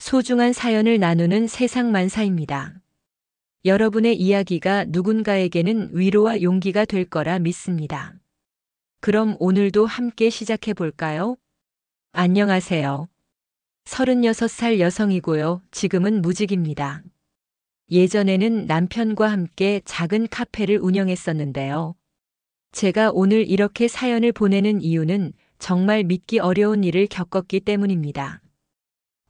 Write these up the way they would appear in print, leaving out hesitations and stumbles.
소중한 사연을 나누는 세상만사입니다. 여러분의 이야기가 누군가에게는 위로와 용기가 될 거라 믿습니다. 그럼 오늘도 함께 시작해 볼까요? 안녕하세요. 36살 여성이고요. 지금은 무직입니다. 예전에는 남편과 함께 작은 카페를 운영했었는데요. 제가 오늘 이렇게 사연을 보내는 이유는 정말 믿기 어려운 일을 겪었기 때문입니다.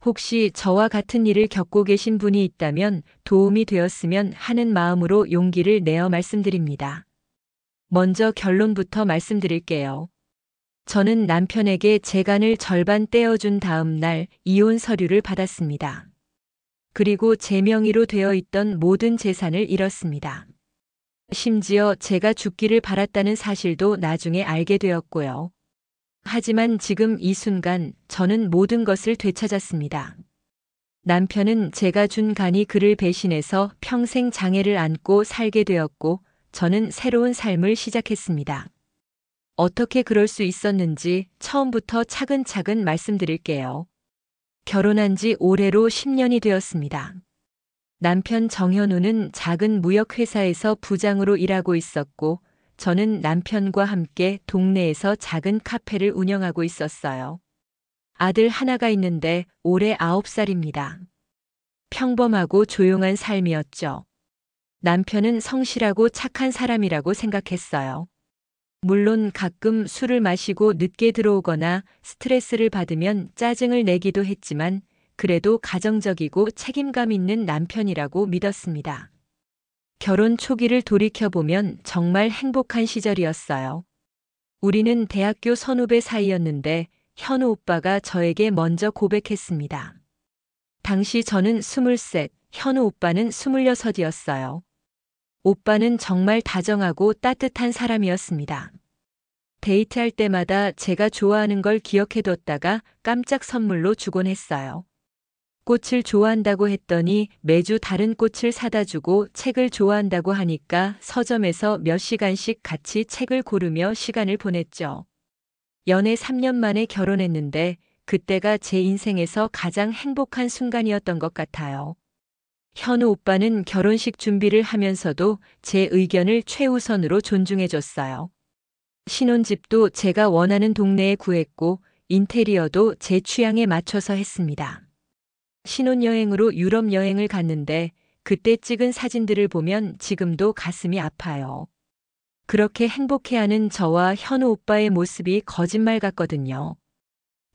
혹시 저와 같은 일을 겪고 계신 분이 있다면 도움이 되었으면 하는 마음으로 용기를 내어 말씀드립니다. 먼저 결론부터 말씀드릴게요. 저는 남편에게 재간을 절반 떼어준 다음 날 이혼 서류를 받았습니다. 그리고 제 명의로 되어 있던 모든 재산을 잃었습니다. 심지어 제가 죽기를 바랐다는 사실도 나중에 알게 되었고요. 하지만 지금 이 순간 저는 모든 것을 되찾았습니다. 남편은 제가 준 간이 그를 배신해서 평생 장애를 안고 살게 되었고 저는 새로운 삶을 시작했습니다. 어떻게 그럴 수 있었는지 처음부터 차근차근 말씀드릴게요. 결혼한 지 올해로 10년이 되었습니다. 남편 정현우는 작은 무역회사에서 부장으로 일하고 있었고 저는 남편과 함께 동네에서 작은 카페를 운영하고 있었어요. 아들 하나가 있는데 올해 9살입니다. 평범하고 조용한 삶이었죠. 남편은 성실하고 착한 사람이라고 생각했어요. 물론 가끔 술을 마시고 늦게 들어오거나 스트레스를 받으면 짜증을 내기도 했지만 그래도 가정적이고 책임감 있는 남편이라고 믿었습니다. 결혼 초기를 돌이켜보면 정말 행복한 시절이었어요. 우리는 대학교 선후배 사이였는데 현우 오빠가 저에게 먼저 고백했습니다. 당시 저는 23, 현우 오빠는 26이었어요. 오빠는 정말 다정하고 따뜻한 사람이었습니다. 데이트할 때마다 제가 좋아하는 걸 기억해뒀다가 깜짝 선물로 주곤 했어요. 꽃을 좋아한다고 했더니 매주 다른 꽃을 사다 주고 책을 좋아한다고 하니까 서점에서 몇 시간씩 같이 책을 고르며 시간을 보냈죠. 연애 3년 만에 결혼했는데 그때가 제 인생에서 가장 행복한 순간이었던 것 같아요. 현우 오빠는 결혼식 준비를 하면서도 제 의견을 최우선으로 존중해줬어요. 신혼집도 제가 원하는 동네에 구했고 인테리어도 제 취향에 맞춰서 했습니다. 신혼여행으로 유럽 여행을 갔는데 그때 찍은 사진들을 보면 지금도 가슴이 아파요. 그렇게 행복해하는 저와 현우 오빠의 모습이 거짓말 같거든요.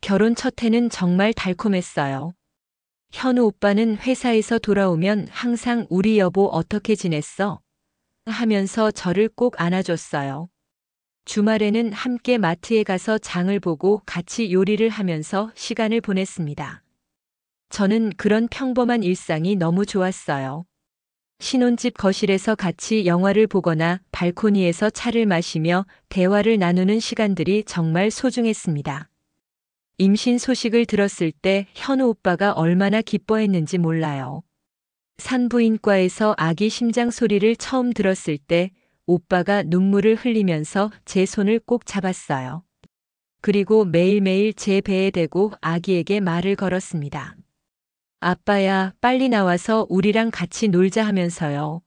결혼 첫 해는 정말 달콤했어요. 현우 오빠는 회사에서 돌아오면 항상 우리 여보 어떻게 지냈어? 하면서 저를 꼭 안아줬어요. 주말에는 함께 마트에 가서 장을 보고 같이 요리를 하면서 시간을 보냈습니다. 저는 그런 평범한 일상이 너무 좋았어요. 신혼집 거실에서 같이 영화를 보거나 발코니에서 차를 마시며 대화를 나누는 시간들이 정말 소중했습니다. 임신 소식을 들었을 때 현우 오빠가 얼마나 기뻐했는지 몰라요. 산부인과에서 아기 심장 소리를 처음 들었을 때 오빠가 눈물을 흘리면서 제 손을 꼭 잡았어요. 그리고 매일매일 제 배에 대고 아기에게 말을 걸었습니다. 아빠야, 빨리 나와서 우리랑 같이 놀자 하면서요.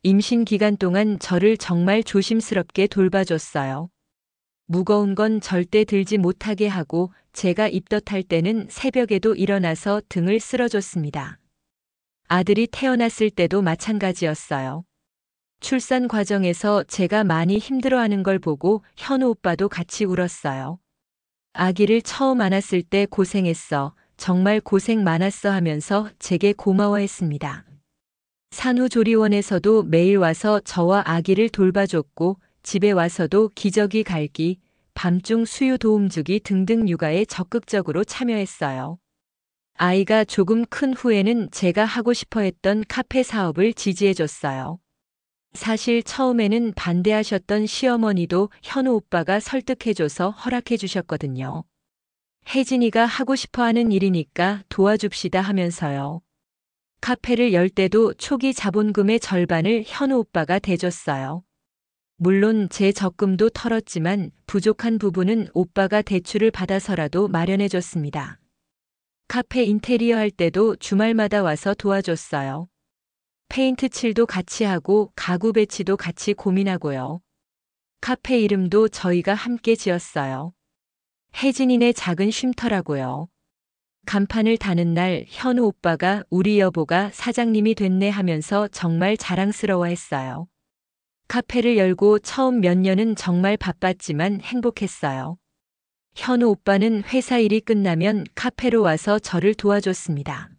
임신 기간 동안 저를 정말 조심스럽게 돌봐줬어요. 무거운 건 절대 들지 못하게 하고 제가 입덧할 때는 새벽에도 일어나서 등을 쓸어줬습니다. 아들이 태어났을 때도 마찬가지였어요. 출산 과정에서 제가 많이 힘들어하는 걸 보고 현우 오빠도 같이 울었어요. 아기를 처음 안았을 때 고생했어. 정말 고생 많았어 하면서 제게 고마워했습니다. 산후조리원에서도 매일 와서 저와 아기를 돌봐줬고 집에 와서도 기저귀 갈기, 밤중 수유 도움 주기 등등 육아에 적극적으로 참여했어요. 아이가 조금 큰 후에는 제가 하고 싶어 했던 카페 사업을 지지해줬어요. 사실 처음에는 반대하셨던 시어머니도 현우 오빠가 설득해줘서 허락해주셨거든요. 혜진이가 하고 싶어 하는 일이니까 도와줍시다 하면서요. 카페를 열 때도 초기 자본금의 절반을 현우 오빠가 대줬어요. 물론 제 적금도 털었지만 부족한 부분은 오빠가 대출을 받아서라도 마련해줬습니다. 카페 인테리어 할 때도 주말마다 와서 도와줬어요. 페인트 칠도 같이 하고 가구 배치도 같이 고민하고요. 카페 이름도 저희가 함께 지었어요. 혜진이네 작은 쉼터라고요. 간판을 다는 날 현우 오빠가 우리 여보가 사장님이 됐네 하면서 정말 자랑스러워했어요. 카페를 열고 처음 몇 년은 정말 바빴지만 행복했어요. 현우 오빠는 회사 일이 끝나면 카페로 와서 저를 도와줬습니다.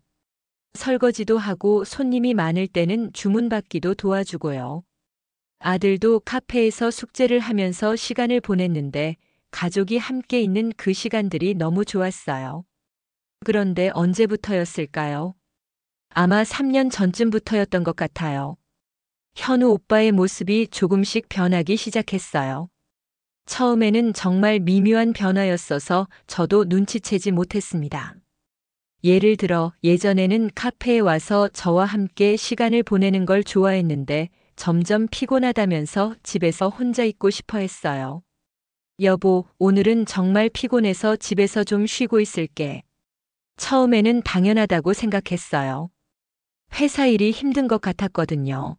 설거지도 하고 손님이 많을 때는 주문받기도 도와주고요. 아들도 카페에서 숙제를 하면서 시간을 보냈는데 가족이 함께 있는 그 시간들이 너무 좋았어요. 그런데 언제부터였을까요? 아마 3년 전쯤부터였던 것 같아요. 현우 오빠의 모습이 조금씩 변하기 시작했어요. 처음에는 정말 미묘한 변화였어서 저도 눈치채지 못했습니다. 예를 들어 예전에는 카페에 와서 저와 함께 시간을 보내는 걸 좋아했는데 점점 피곤하다면서 집에서 혼자 있고 싶어 했어요. 여보, 오늘은 정말 피곤해서 집에서 좀 쉬고 있을게. 처음에는 당연하다고 생각했어요. 회사 일이 힘든 것 같았거든요.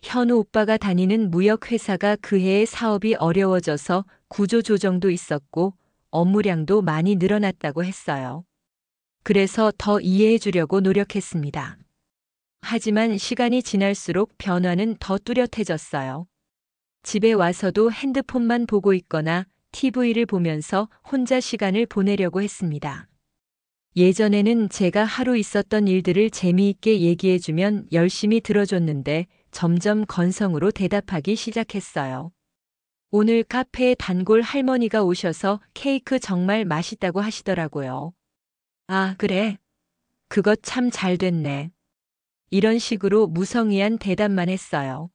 현우 오빠가 다니는 무역회사가 그 해에 사업이 어려워져서 구조조정도 있었고 업무량도 많이 늘어났다고 했어요. 그래서 더 이해해 주려고 노력했습니다. 하지만 시간이 지날수록 변화는 더 뚜렷해졌어요. 집에 와서도 핸드폰만 보고 있거나 TV를 보면서 혼자 시간을 보내려고 했습니다. 예전에는 제가 하루 있었던 일들을 재미있게 얘기해주면 열심히 들어줬는데 점점 건성으로 대답하기 시작했어요. 오늘 카페에 단골 할머니가 오셔서 케이크 정말 맛있다고 하시더라고요. 아, 그래? 그것 참 잘 됐네. 이런 식으로 무성의한 대답만 했어요.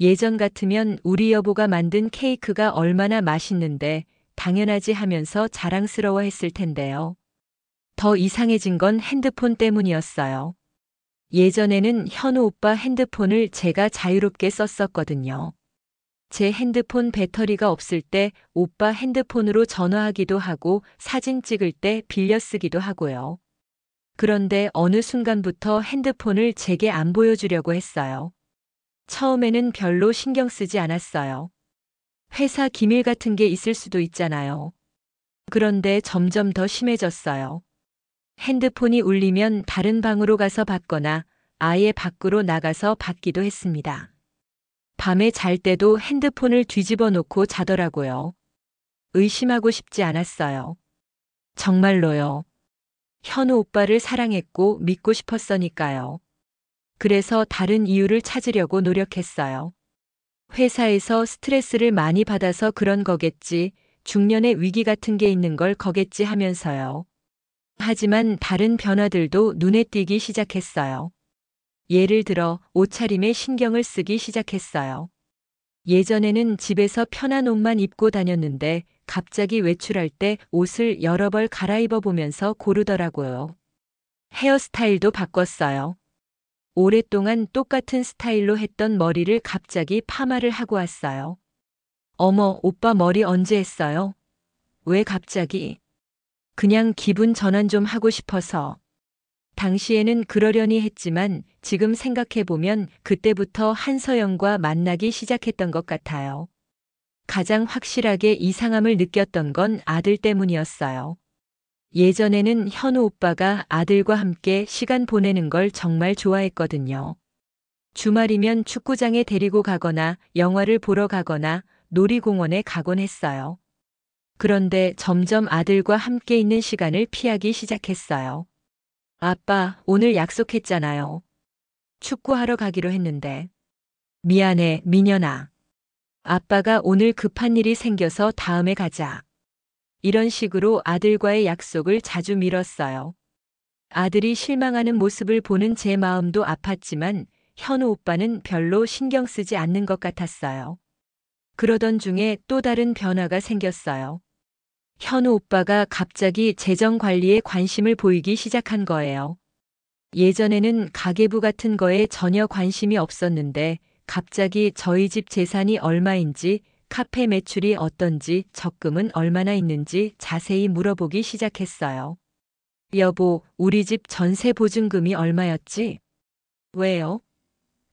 예전 같으면 우리 여보가 만든 케이크가 얼마나 맛있는데 당연하지 하면서 자랑스러워 했을 텐데요. 더 이상해진 건 핸드폰 때문이었어요. 예전에는 현우 오빠 핸드폰을 제가 자유롭게 썼었거든요. 제 핸드폰 배터리가 없을 때 오빠 핸드폰으로 전화하기도 하고 사진 찍을 때 빌려 쓰기도 하고요. 그런데 어느 순간부터 핸드폰을 제게 안 보여주려고 했어요. 처음에는 별로 신경 쓰지 않았어요. 회사 기밀 같은 게 있을 수도 있잖아요. 그런데 점점 더 심해졌어요. 핸드폰이 울리면 다른 방으로 가서 받거나 아예 밖으로 나가서 받기도 했습니다. 밤에 잘 때도 핸드폰을 뒤집어 놓고 자더라고요. 의심하고 싶지 않았어요. 정말로요. 현우 오빠를 사랑했고 믿고 싶었으니까요. 그래서 다른 이유를 찾으려고 노력했어요. 회사에서 스트레스를 많이 받아서 그런 거겠지, 중년의 위기 같은 게 있는 걸 거겠지 하면서요. 하지만 다른 변화들도 눈에 띄기 시작했어요. 예를 들어 옷차림에 신경을 쓰기 시작했어요. 예전에는 집에서 편한 옷만 입고 다녔는데 갑자기 외출할 때 옷을 여러 벌 갈아입어 보면서 고르더라고요. 헤어스타일도 바꿨어요. 오랫동안 똑같은 스타일로 했던 머리를 갑자기 파마를 하고 왔어요. 어머, 오빠 머리 언제 했어요? 왜 갑자기? 그냥 기분 전환 좀 하고 싶어서. 당시에는 그러려니 했지만 지금 생각해보면 그때부터 한서영과 만나기 시작했던 것 같아요. 가장 확실하게 이상함을 느꼈던 건 아들 때문이었어요. 예전에는 현우 오빠가 아들과 함께 시간 보내는 걸 정말 좋아했거든요. 주말이면 축구장에 데리고 가거나 영화를 보러 가거나 놀이공원에 가곤 했어요. 그런데 점점 아들과 함께 있는 시간을 피하기 시작했어요. 아빠, 오늘 약속했잖아요. 축구하러 가기로 했는데. 미안해, 민현아. 아빠가 오늘 급한 일이 생겨서 다음에 가자. 이런 식으로 아들과의 약속을 자주 미뤘어요. 아들이 실망하는 모습을 보는 제 마음도 아팠지만 현우 오빠는 별로 신경 쓰지 않는 것 같았어요. 그러던 중에 또 다른 변화가 생겼어요. 현우 오빠가 갑자기 재정 관리에 관심을 보이기 시작한 거예요. 예전에는 가계부 같은 거에 전혀 관심이 없었는데 갑자기 저희 집 재산이 얼마인지, 카페 매출이 어떤지, 적금은 얼마나 있는지 자세히 물어보기 시작했어요. 여보, 우리 집 전세 보증금이 얼마였지? 왜요?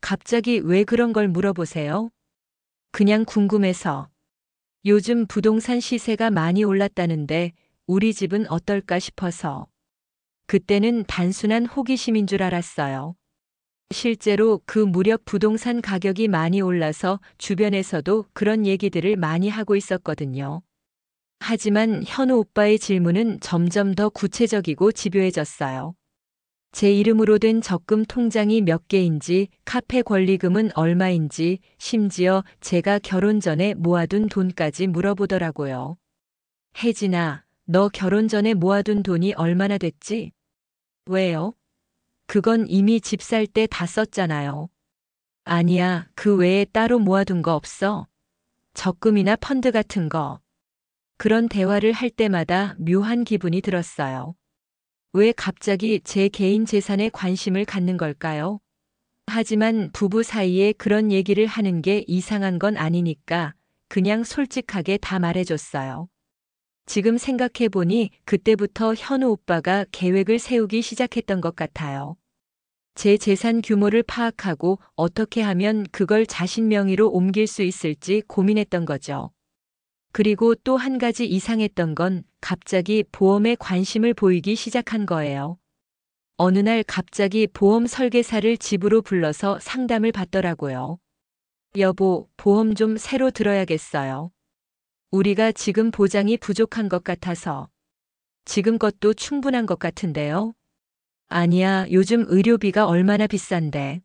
갑자기 왜 그런 걸 물어보세요? 그냥 궁금해서. 요즘 부동산 시세가 많이 올랐다는데 우리 집은 어떨까 싶어서. 그때는 단순한 호기심인 줄 알았어요. 실제로 그 무렵 부동산 가격이 많이 올라서 주변에서도 그런 얘기들을 많이 하고 있었거든요. 하지만 현우 오빠의 질문은 점점 더 구체적이고 집요해졌어요. 제 이름으로 된 적금 통장이 몇 개인지, 카페 권리금은 얼마인지, 심지어 제가 결혼 전에 모아둔 돈까지 물어보더라고요. 혜진아, 너 결혼 전에 모아둔 돈이 얼마나 됐지? 왜요? 그건 이미 집 살 때 다 썼잖아요. 아니야, 그 외에 따로 모아둔 거 없어. 적금이나 펀드 같은 거. 그런 대화를 할 때마다 묘한 기분이 들었어요. 왜 갑자기 제 개인 재산에 관심을 갖는 걸까요? 하지만 부부 사이에 그런 얘기를 하는 게 이상한 건 아니니까 그냥 솔직하게 다 말해줬어요. 지금 생각해보니 그때부터 현우 오빠가 계획을 세우기 시작했던 것 같아요. 제 재산 규모를 파악하고 어떻게 하면 그걸 자신 명의로 옮길 수 있을지 고민했던 거죠. 그리고 또 한 가지 이상했던 건 갑자기 보험에 관심을 보이기 시작한 거예요. 어느 날 갑자기 보험 설계사를 집으로 불러서 상담을 받더라고요. 여보, 보험 좀 새로 들어야겠어요. 우리가 지금 보장이 부족한 것 같아서. 지금 것도 충분한 것 같은데요. 아니야, 요즘 의료비가 얼마나 비싼데.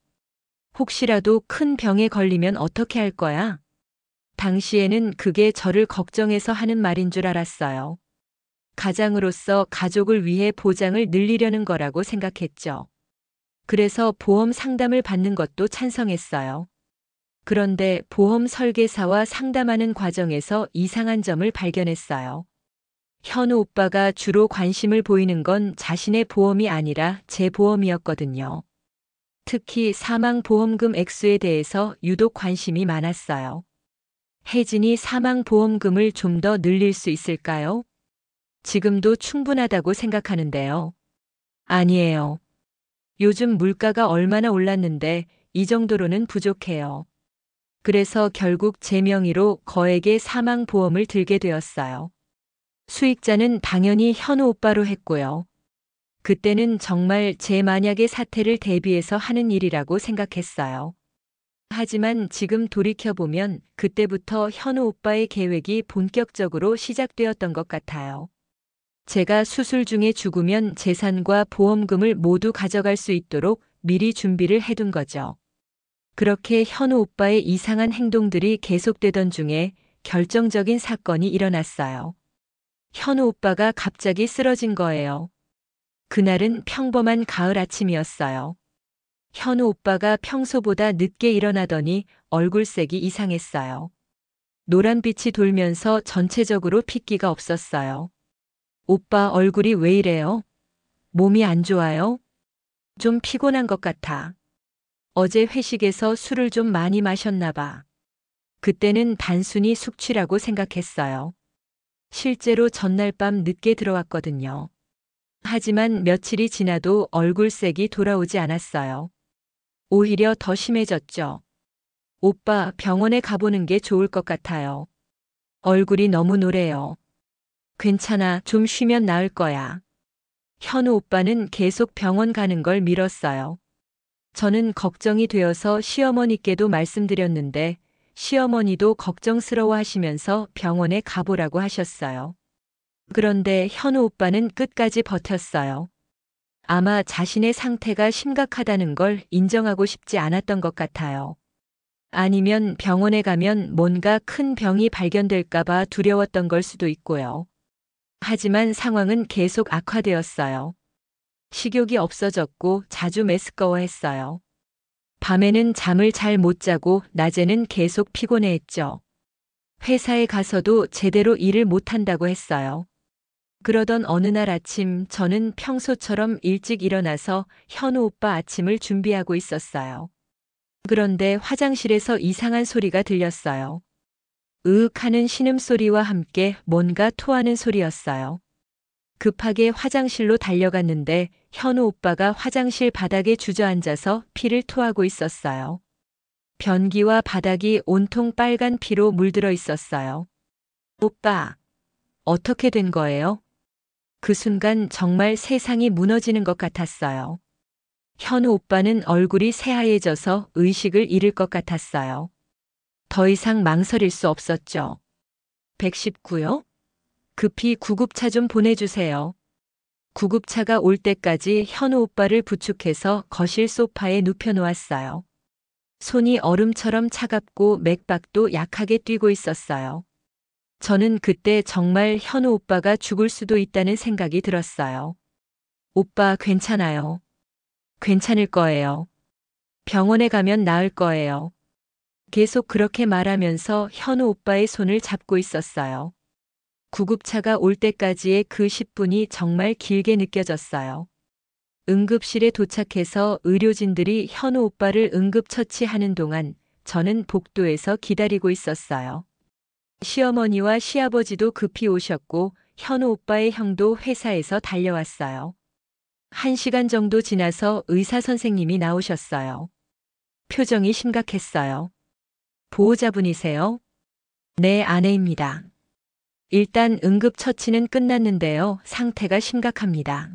혹시라도 큰 병에 걸리면 어떻게 할 거야? 당시에는 그게 저를 걱정해서 하는 말인 줄 알았어요. 가장으로서 가족을 위해 보장을 늘리려는 거라고 생각했죠. 그래서 보험 상담을 받는 것도 찬성했어요. 그런데 보험 설계사와 상담하는 과정에서 이상한 점을 발견했어요. 현우 오빠가 주로 관심을 보이는 건 자신의 보험이 아니라 제 보험이었거든요. 특히 사망보험금 액수에 대해서 유독 관심이 많았어요. 혜진이 사망보험금을 좀 더 늘릴 수 있을까요? 지금도 충분하다고 생각하는데요. 아니에요. 요즘 물가가 얼마나 올랐는데 이 정도로는 부족해요. 그래서 결국 제 명의로 거액의 사망보험을 들게 되었어요. 수익자는 당연히 현우 오빠로 했고요. 그때는 정말 제 만약의 사태를 대비해서 하는 일이라고 생각했어요. 하지만 지금 돌이켜보면 그때부터 현우 오빠의 계획이 본격적으로 시작되었던 것 같아요. 제가 수술 중에 죽으면 재산과 보험금을 모두 가져갈 수 있도록 미리 준비를 해둔 거죠. 그렇게 현우 오빠의 이상한 행동들이 계속되던 중에 결정적인 사건이 일어났어요. 현우 오빠가 갑자기 쓰러진 거예요. 그날은 평범한 가을 아침이었어요. 현우 오빠가 평소보다 늦게 일어나더니 얼굴색이 이상했어요. 노란빛이 돌면서 전체적으로 핏기가 없었어요. 오빠 얼굴이 왜 이래요? 몸이 안 좋아요? 좀 피곤한 것 같아. 어제 회식에서 술을 좀 많이 마셨나 봐. 그때는 단순히 숙취라고 생각했어요. 실제로 전날 밤 늦게 들어왔거든요. 하지만 며칠이 지나도 얼굴색이 돌아오지 않았어요. 오히려 더 심해졌죠. 오빠 병원에 가보는 게 좋을 것 같아요. 얼굴이 너무 노래요. 괜찮아, 좀 쉬면 나을 거야. 현우 오빠는 계속 병원 가는 걸 미뤘어요. 저는 걱정이 되어서 시어머니께도 말씀드렸는데 시어머니도 걱정스러워 하시면서 병원에 가보라고 하셨어요. 그런데 현우 오빠는 끝까지 버텼어요. 아마 자신의 상태가 심각하다는 걸 인정하고 싶지 않았던 것 같아요. 아니면 병원에 가면 뭔가 큰 병이 발견될까봐 두려웠던 걸 수도 있고요. 하지만 상황은 계속 악화되었어요. 식욕이 없어졌고 자주 메스꺼워했어요. 밤에는 잠을 잘 못 자고 낮에는 계속 피곤해했죠. 회사에 가서도 제대로 일을 못한다고 했어요. 그러던 어느 날 아침 저는 평소처럼 일찍 일어나서 현우 오빠 아침을 준비하고 있었어요. 그런데 화장실에서 이상한 소리가 들렸어요. 으윽 하는 신음소리와 함께 뭔가 토하는 소리였어요. 급하게 화장실로 달려갔는데 현우 오빠가 화장실 바닥에 주저앉아서 피를 토하고 있었어요. 변기와 바닥이 온통 빨간 피로 물들어 있었어요. 오빠, 어떻게 된 거예요? 그 순간 정말 세상이 무너지는 것 같았어요. 현우 오빠는 얼굴이 새하얘져서 의식을 잃을 것 같았어요. 더 이상 망설일 수 없었죠. 119요? 급히 구급차 좀 보내주세요. 구급차가 올 때까지 현우 오빠를 부축해서 거실 소파에 눕혀놓았어요. 손이 얼음처럼 차갑고 맥박도 약하게 뛰고 있었어요. 저는 그때 정말 현우 오빠가 죽을 수도 있다는 생각이 들었어요. 오빠 괜찮아요. 괜찮을 거예요. 병원에 가면 나을 거예요. 계속 그렇게 말하면서 현우 오빠의 손을 잡고 있었어요. 구급차가 올 때까지의 그 10분이 정말 길게 느껴졌어요. 응급실에 도착해서 의료진들이 현우 오빠를 응급처치하는 동안 저는 복도에서 기다리고 있었어요. 시어머니와 시아버지도 급히 오셨고 현우 오빠의 형도 회사에서 달려왔어요. 1시간 정도 지나서 의사 선생님이 나오셨어요. 표정이 심각했어요. 보호자분이세요? 네, 아내입니다. 일단 응급처치는 끝났는데요. 상태가 심각합니다.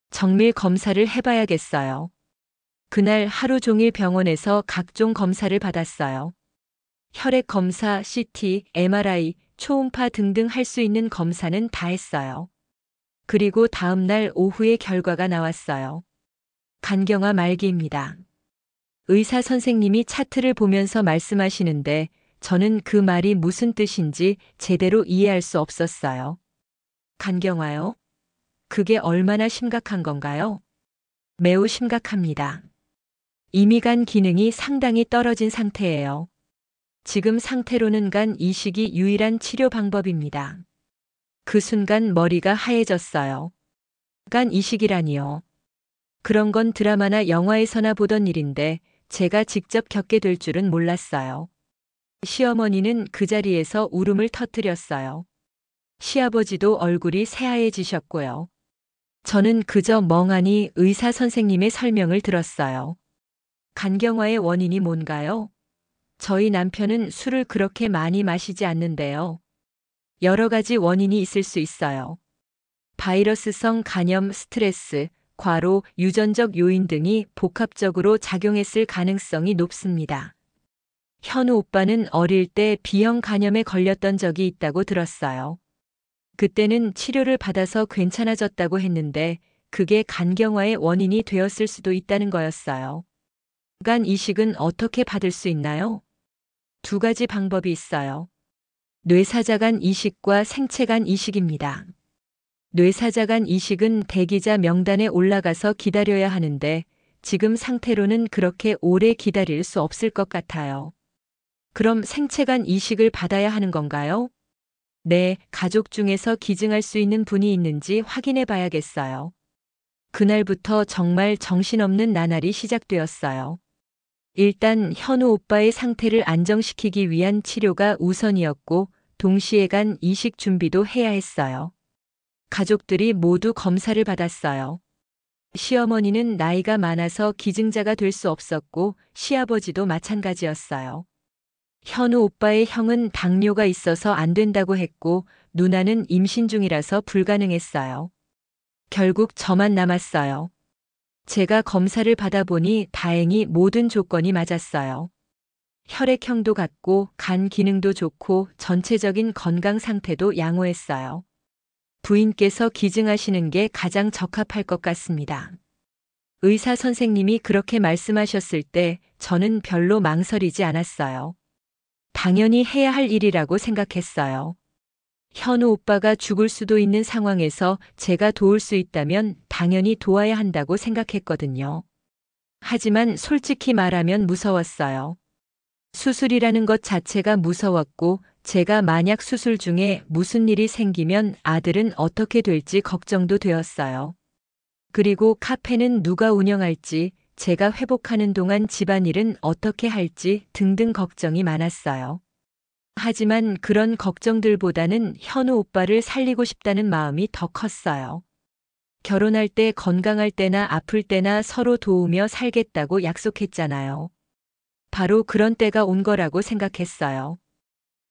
정밀 검사를 해봐야겠어요. 그날 하루 종일 병원에서 각종 검사를 받았어요. 혈액 검사, CT, MRI, 초음파 등등 할 수 있는 검사는 다 했어요. 그리고 다음 날 오후에 결과가 나왔어요. 간경화 말기입니다. 의사 선생님이 차트를 보면서 말씀하시는데 저는 그 말이 무슨 뜻인지 제대로 이해할 수 없었어요. 간경화요? 그게 얼마나 심각한 건가요? 매우 심각합니다. 이미간 기능이 상당히 떨어진 상태예요. 지금 상태로는 간 이식이 유일한 치료 방법입니다. 그 순간 머리가 하얘졌어요. 간 이식이라니요. 그런 건 드라마나 영화에서나 보던 일인데 제가 직접 겪게 될 줄은 몰랐어요. 시어머니는 그 자리에서 울음을 터뜨렸어요. 시아버지도 얼굴이 새하얘지셨고요. 저는 그저 멍하니 의사 선생님의 설명을 들었어요. 간경화의 원인이 뭔가요? 저희 남편은 술을 그렇게 많이 마시지 않는데요. 여러 가지 원인이 있을 수 있어요. 바이러스성 간염, 스트레스, 과로, 유전적 요인 등이 복합적으로 작용했을 가능성이 높습니다. 현우 오빠는 어릴 때 B형 간염에 걸렸던 적이 있다고 들었어요. 그때는 치료를 받아서 괜찮아졌다고 했는데 그게 간경화의 원인이 되었을 수도 있다는 거였어요. 간 이식은 어떻게 받을 수 있나요? 2가지 방법이 있어요. 뇌사자간 이식과 생체간 이식입니다. 뇌사자간 이식은 대기자 명단에 올라가서 기다려야 하는데 지금 상태로는 그렇게 오래 기다릴 수 없을 것 같아요. 그럼 생체간 이식을 받아야 하는 건가요? 네, 가족 중에서 기증할 수 있는 분이 있는지 확인해 봐야겠어요. 그날부터 정말 정신없는 나날이 시작되었어요. 일단 현우 오빠의 상태를 안정시키기 위한 치료가 우선이었고 동시에 간 이식 준비도 해야 했어요. 가족들이 모두 검사를 받았어요. 시어머니는 나이가 많아서 기증자가 될 수 없었고 시아버지도 마찬가지였어요. 현우 오빠의 형은 당뇨가 있어서 안 된다고 했고 누나는 임신 중이라서 불가능했어요. 결국 저만 남았어요. 제가 검사를 받아보니 다행히 모든 조건이 맞았어요. 혈액형도 같고 간 기능도 좋고 전체적인 건강 상태도 양호했어요. 부인께서 기증하시는 게 가장 적합할 것 같습니다. 의사 선생님이 그렇게 말씀하셨을 때 저는 별로 망설이지 않았어요. 당연히 해야 할 일이라고 생각했어요. 현우 오빠가 죽을 수도 있는 상황에서 제가 도울 수 있다면 당연히 도와야 한다고 생각했거든요. 하지만 솔직히 말하면 무서웠어요. 수술이라는 것 자체가 무서웠고 제가 만약 수술 중에 무슨 일이 생기면 아들은 어떻게 될지 걱정도 되었어요. 그리고 카페는 누가 운영할지, 제가 회복하는 동안 집안일은 어떻게 할지 등등 걱정이 많았어요. 하지만 그런 걱정들보다는 현우 오빠를 살리고 싶다는 마음이 더 컸어요. 결혼할 때 건강할 때나 아플 때나 서로 도우며 살겠다고 약속했잖아요. 바로 그런 때가 온 거라고 생각했어요.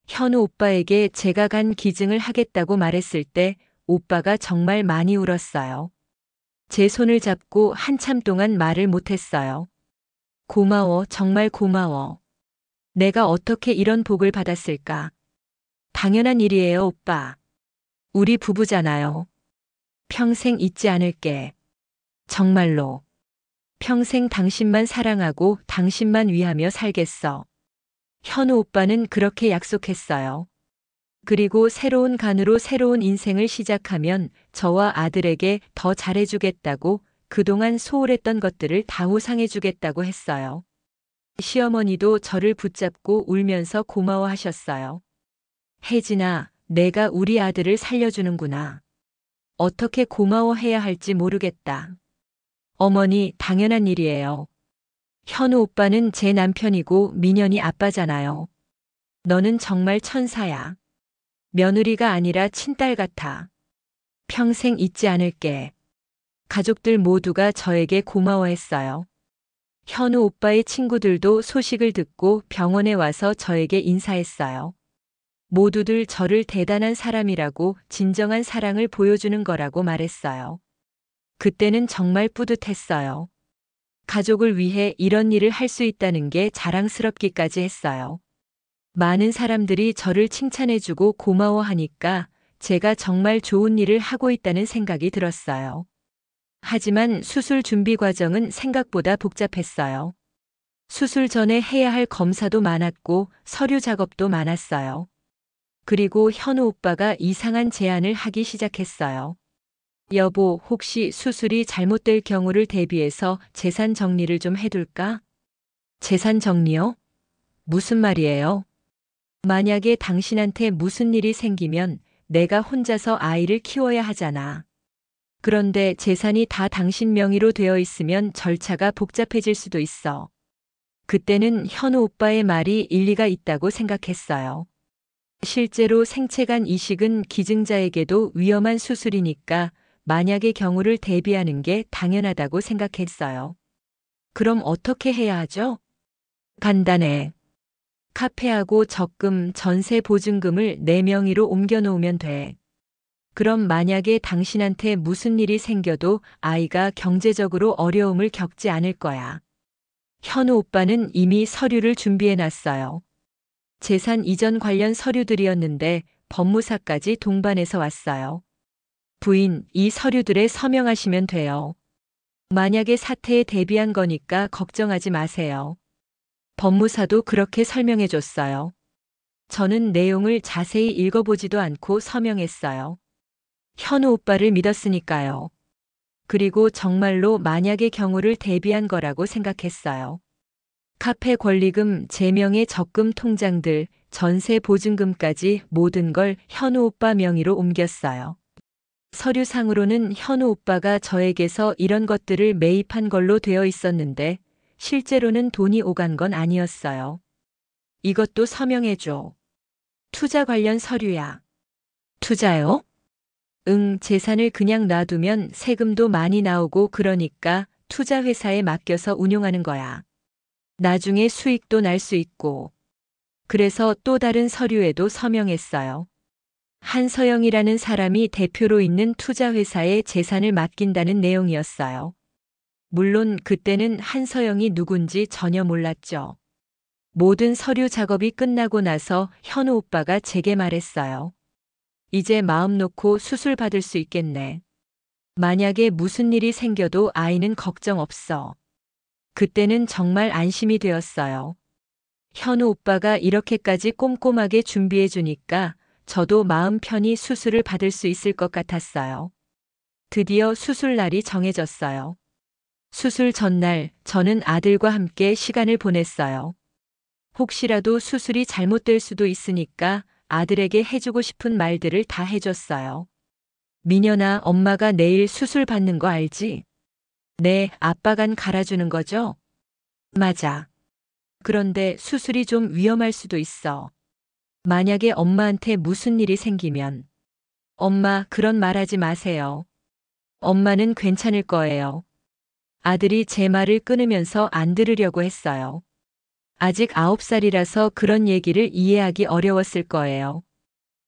현우 오빠에게 제가 간 기증을 하겠다고 말했을 때 오빠가 정말 많이 울었어요. 제 손을 잡고 한참 동안 말을 못했어요. 고마워, 정말 고마워. 내가 어떻게 이런 복을 받았을까? 당연한 일이에요, 오빠. 우리 부부잖아요. 평생 잊지 않을게. 정말로. 평생 당신만 사랑하고 당신만 위하며 살겠어. 현우 오빠는 그렇게 약속했어요. 그리고 새로운 간으로 새로운 인생을 시작하면 저와 아들에게 더 잘해주겠다고 그동안 소홀했던 것들을 다 보상해주겠다고 했어요. 시어머니도 저를 붙잡고 울면서 고마워하셨어요. 혜진아, 내가 우리 아들을 살려주는구나. 어떻게 고마워해야 할지 모르겠다. 어머니, 당연한 일이에요. 현우 오빠는 제 남편이고 민현이 아빠잖아요. 너는 정말 천사야. 며느리가 아니라 친딸 같아. 평생 잊지 않을게. 가족들 모두가 저에게 고마워했어요. 현우 오빠의 친구들도 소식을 듣고 병원에 와서 저에게 인사했어요. 모두들 저를 대단한 사람이라고 진정한 사랑을 보여주는 거라고 말했어요. 그때는 정말 뿌듯했어요. 가족을 위해 이런 일을 할 수 있다는 게 자랑스럽기까지 했어요. 많은 사람들이 저를 칭찬해주고 고마워하니까 제가 정말 좋은 일을 하고 있다는 생각이 들었어요. 하지만 수술 준비 과정은 생각보다 복잡했어요. 수술 전에 해야 할 검사도 많았고 서류 작업도 많았어요. 그리고 현우 오빠가 이상한 제안을 하기 시작했어요. 여보, 혹시 수술이 잘못될 경우를 대비해서 재산 정리를 좀 해둘까? 재산 정리요? 무슨 말이에요? 만약에 당신한테 무슨 일이 생기면 내가 혼자서 아이를 키워야 하잖아. 그런데 재산이 다 당신 명의로 되어 있으면 절차가 복잡해질 수도 있어. 그때는 현우 오빠의 말이 일리가 있다고 생각했어요. 실제로 생체간 이식은 기증자에게도 위험한 수술이니까 만약의 경우를 대비하는 게 당연하다고 생각했어요. 그럼 어떻게 해야 하죠? 간단해. 카페하고 적금, 전세 보증금을 내 명의로 옮겨 놓으면 돼. 그럼 만약에 당신한테 무슨 일이 생겨도 아이가 경제적으로 어려움을 겪지 않을 거야. 현우 오빠는 이미 서류를 준비해 놨어요. 재산 이전 관련 서류들이었는데 법무사까지 동반해서 왔어요. 부인, 이 서류들에 서명하시면 돼요. 만약에 사태에 대비한 거니까 걱정하지 마세요. 법무사도 그렇게 설명해 줬어요. 저는 내용을 자세히 읽어보지도 않고 서명했어요. 현우 오빠를 믿었으니까요. 그리고 정말로 만약의 경우를 대비한 거라고 생각했어요. 카페 권리금, 제명의 적금 통장들, 전세 보증금까지 모든 걸 현우 오빠 명의로 옮겼어요. 서류상으로는 현우 오빠가 저에게서 이런 것들을 매입한 걸로 되어 있었는데 실제로는 돈이 오간 건 아니었어요. 이것도 서명해줘. 투자 관련 서류야. 투자요? 응, 재산을 그냥 놔두면 세금도 많이 나오고 그러니까 투자 회사에 맡겨서 운용하는 거야. 나중에 수익도 날 수 있고. 그래서 또 다른 서류에도 서명했어요. 한서영이라는 사람이 대표로 있는 투자 회사에 재산을 맡긴다는 내용이었어요. 물론 그때는 한서영이 누군지 전혀 몰랐죠. 모든 서류 작업이 끝나고 나서 현우 오빠가 제게 말했어요. 이제 마음 놓고 수술 받을 수 있겠네. 만약에 무슨 일이 생겨도 아이는 걱정 없어. 그때는 정말 안심이 되었어요. 현우 오빠가 이렇게까지 꼼꼼하게 준비해 주니까 저도 마음 편히 수술을 받을 수 있을 것 같았어요. 드디어 수술 날이 정해졌어요. 수술 전날 저는 아들과 함께 시간을 보냈어요. 혹시라도 수술이 잘못될 수도 있으니까 아들에게 해주고 싶은 말들을 다 해줬어요. 민현아, 엄마가 내일 수술 받는 거 알지? 네, 아빠간 갈아주는 거죠? 맞아. 그런데 수술이 좀 위험할 수도 있어. 만약에 엄마한테 무슨 일이 생기면 엄마 그런 말 하지 마세요. 엄마는 괜찮을 거예요. 아들이 제 말을 끊으면서 안 들으려고 했어요. 아직 9살이라서 그런 얘기를 이해하기 어려웠을 거예요.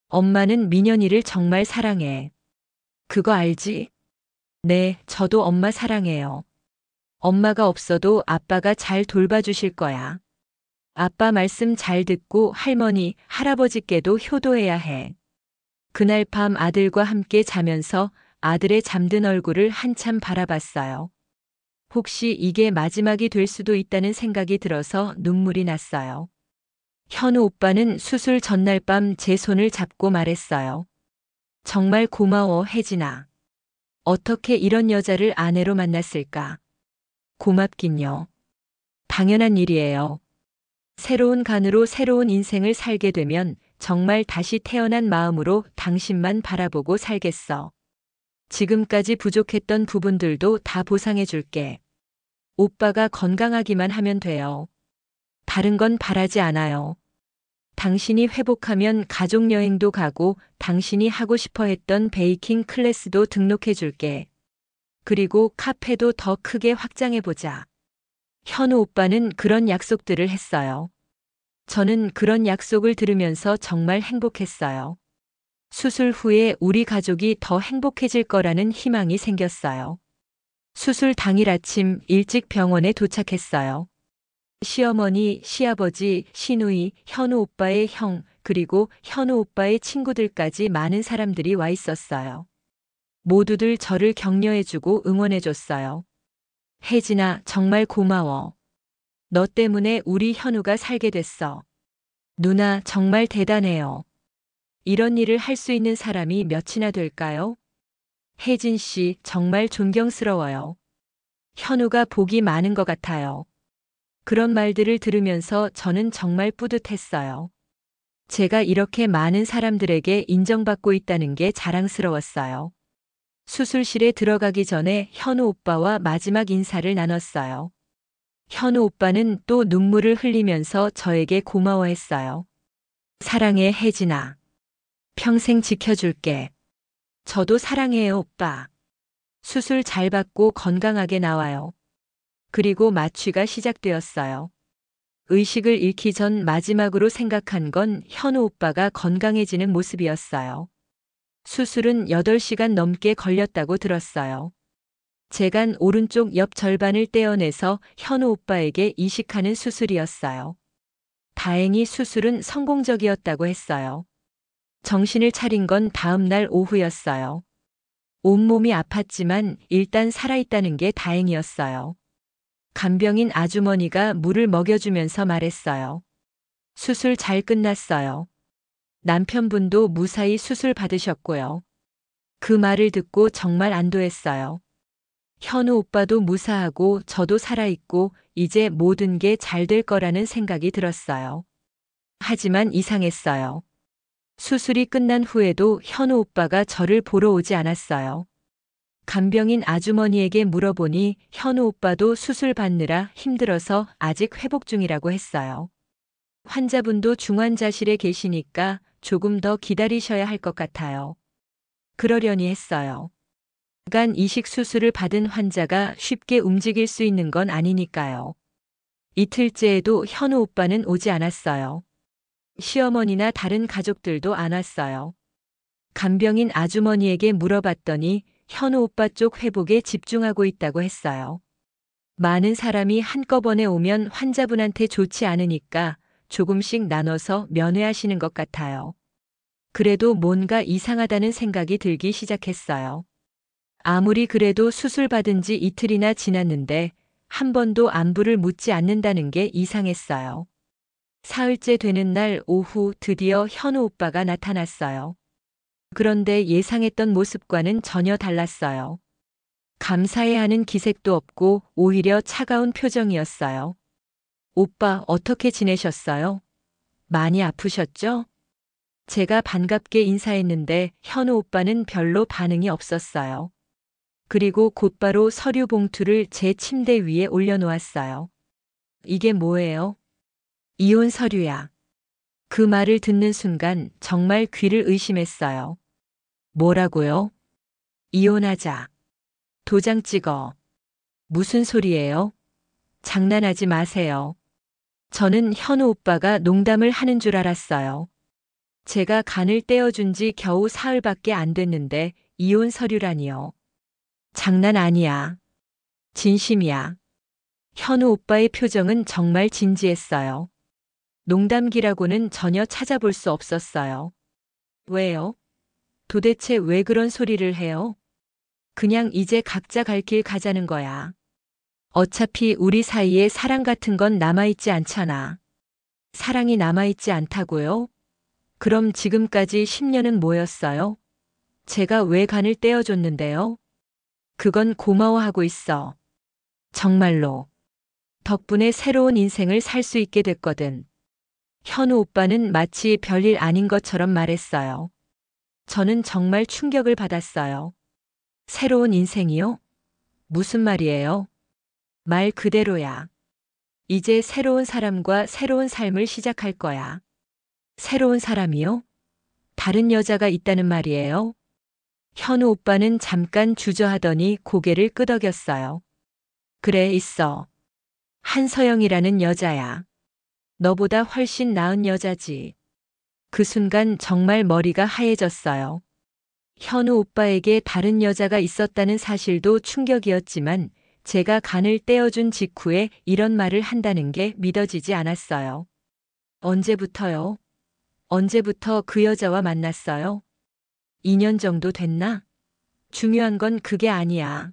엄마는 민현이를 정말 사랑해. 그거 알지? 네, 저도 엄마 사랑해요. 엄마가 없어도 아빠가 잘 돌봐주실 거야. 아빠 말씀 잘 듣고 할머니, 할아버지께도 효도해야 해. 그날 밤 아들과 함께 자면서 아들의 잠든 얼굴을 한참 바라봤어요. 혹시 이게 마지막이 될 수도 있다는 생각이 들어서 눈물이 났어요. 현우 오빠는 수술 전날 밤 제 손을 잡고 말했어요. 정말 고마워, 혜진아. 어떻게 이런 여자를 아내로 만났을까? 고맙긴요. 당연한 일이에요. 새로운 간으로 새로운 인생을 살게 되면 정말 다시 태어난 마음으로 당신만 바라보고 살겠어. 지금까지 부족했던 부분들도 다 보상해 줄게. 오빠가 건강하기만 하면 돼요. 다른 건 바라지 않아요. 당신이 회복하면 가족여행도 가고 당신이 하고 싶어 했던 베이킹 클래스도 등록해 줄게. 그리고 카페도 더 크게 확장해 보자. 현우 오빠는 그런 약속들을 했어요. 저는 그런 약속을 들으면서 정말 행복했어요. 수술 후에 우리 가족이 더 행복해질 거라는 희망이 생겼어요. 수술 당일 아침 일찍 병원에 도착했어요. 시어머니, 시아버지, 시누이, 현우 오빠의 형, 그리고 현우 오빠의 친구들까지 많은 사람들이 와 있었어요. 모두들 저를 격려해주고 응원해줬어요. 혜진아, 정말 고마워. 너 때문에 우리 현우가 살게 됐어. 누나, 정말 대단해요. 이런 일을 할 수 있는 사람이 몇이나 될까요? 혜진 씨, 정말 존경스러워요. 현우가 복이 많은 것 같아요. 그런 말들을 들으면서 저는 정말 뿌듯했어요. 제가 이렇게 많은 사람들에게 인정받고 있다는 게 자랑스러웠어요. 수술실에 들어가기 전에 현우 오빠와 마지막 인사를 나눴어요. 현우 오빠는 또 눈물을 흘리면서 저에게 고마워했어요. 사랑해, 혜진아. 평생 지켜줄게. 저도 사랑해요, 오빠. 수술 잘 받고 건강하게 나와요. 그리고 마취가 시작되었어요. 의식을 잃기 전 마지막으로 생각한 건 현우 오빠가 건강해지는 모습이었어요. 수술은 8시간 넘게 걸렸다고 들었어요. 제간 오른쪽 옆 절반을 떼어내서 현우 오빠에게 이식하는 수술이었어요. 다행히 수술은 성공적이었다고 했어요. 정신을 차린 건 다음 날 오후였어요. 온몸이 아팠지만 일단 살아있다는 게 다행이었어요. 간병인 아주머니가 물을 먹여주면서 말했어요. 수술 잘 끝났어요. 남편분도 무사히 수술 받으셨고요. 그 말을 듣고 정말 안도했어요. 현우 오빠도 무사하고 저도 살아있고 이제 모든 게 잘 될 거라는 생각이 들었어요. 하지만 이상했어요. 수술이 끝난 후에도 현우 오빠가 저를 보러 오지 않았어요. 간병인 아주머니에게 물어보니 현우 오빠도 수술 받느라 힘들어서 아직 회복 중이라고 했어요. 환자분도 중환자실에 계시니까 조금 더 기다리셔야 할 것 같아요. 그러려니 했어요. 간 이식 수술을 받은 환자가 쉽게 움직일 수 있는 건 아니니까요. 이틀째에도 현우 오빠는 오지 않았어요. 시어머니나 다른 가족들도 안 왔어요. 간병인 아주머니에게 물어봤더니 현우 오빠 쪽 회복에 집중하고 있다고 했어요. 많은 사람이 한꺼번에 오면 환자분한테 좋지 않으니까 조금씩 나눠서 면회하시는 것 같아요. 그래도 뭔가 이상하다는 생각이 들기 시작했어요. 아무리 그래도 수술 받은 지 이틀이나 지났는데 한 번도 안부를 묻지 않는다는 게 이상했어요. 사흘째 되는 날 오후 드디어 현우 오빠가 나타났어요. 그런데 예상했던 모습과는 전혀 달랐어요. 감사해하는 기색도 없고 오히려 차가운 표정이었어요. 오빠 어떻게 지내셨어요? 많이 아프셨죠? 제가 반갑게 인사했는데 현우 오빠는 별로 반응이 없었어요. 그리고 곧바로 서류 봉투를 제 침대 위에 올려놓았어요. 이게 뭐예요? 이혼 서류야. 그 말을 듣는 순간 정말 귀를 의심했어요. 뭐라고요? 이혼하자. 도장 찍어. 무슨 소리예요? 장난하지 마세요. 저는 현우 오빠가 농담을 하는 줄 알았어요. 제가 간을 떼어준 지 겨우 사흘밖에 안 됐는데 이혼 서류라니요. 장난 아니야. 진심이야. 현우 오빠의 표정은 정말 진지했어요. 농담기라고는 전혀 찾아볼 수 없었어요. 왜요? 도대체 왜 그런 소리를 해요? 그냥 이제 각자 갈 길 가자는 거야. 어차피 우리 사이에 사랑 같은 건 남아있지 않잖아. 사랑이 남아있지 않다고요? 그럼 지금까지 10년은 뭐였어요? 제가 왜 간을 떼어줬는데요? 그건 고마워하고 있어. 정말로. 덕분에 새로운 인생을 살 수 있게 됐거든. 현우 오빠는 마치 별일 아닌 것처럼 말했어요. 저는 정말 충격을 받았어요. 새로운 인생이요? 무슨 말이에요? 말 그대로야. 이제 새로운 사람과 새로운 삶을 시작할 거야. 새로운 사람이요? 다른 여자가 있다는 말이에요? 현우 오빠는 잠깐 주저하더니 고개를 끄덕였어요. 그래, 있어. 한서영이라는 여자야. 너보다 훨씬 나은 여자지. 그 순간 정말 머리가 하얘졌어요. 현우 오빠에게 다른 여자가 있었다는 사실도 충격이었지만 제가 간을 떼어준 직후에 이런 말을 한다는 게 믿어지지 않았어요. 언제부터요? 언제부터 그 여자와 만났어요? 2년 정도 됐나? 중요한 건 그게 아니야.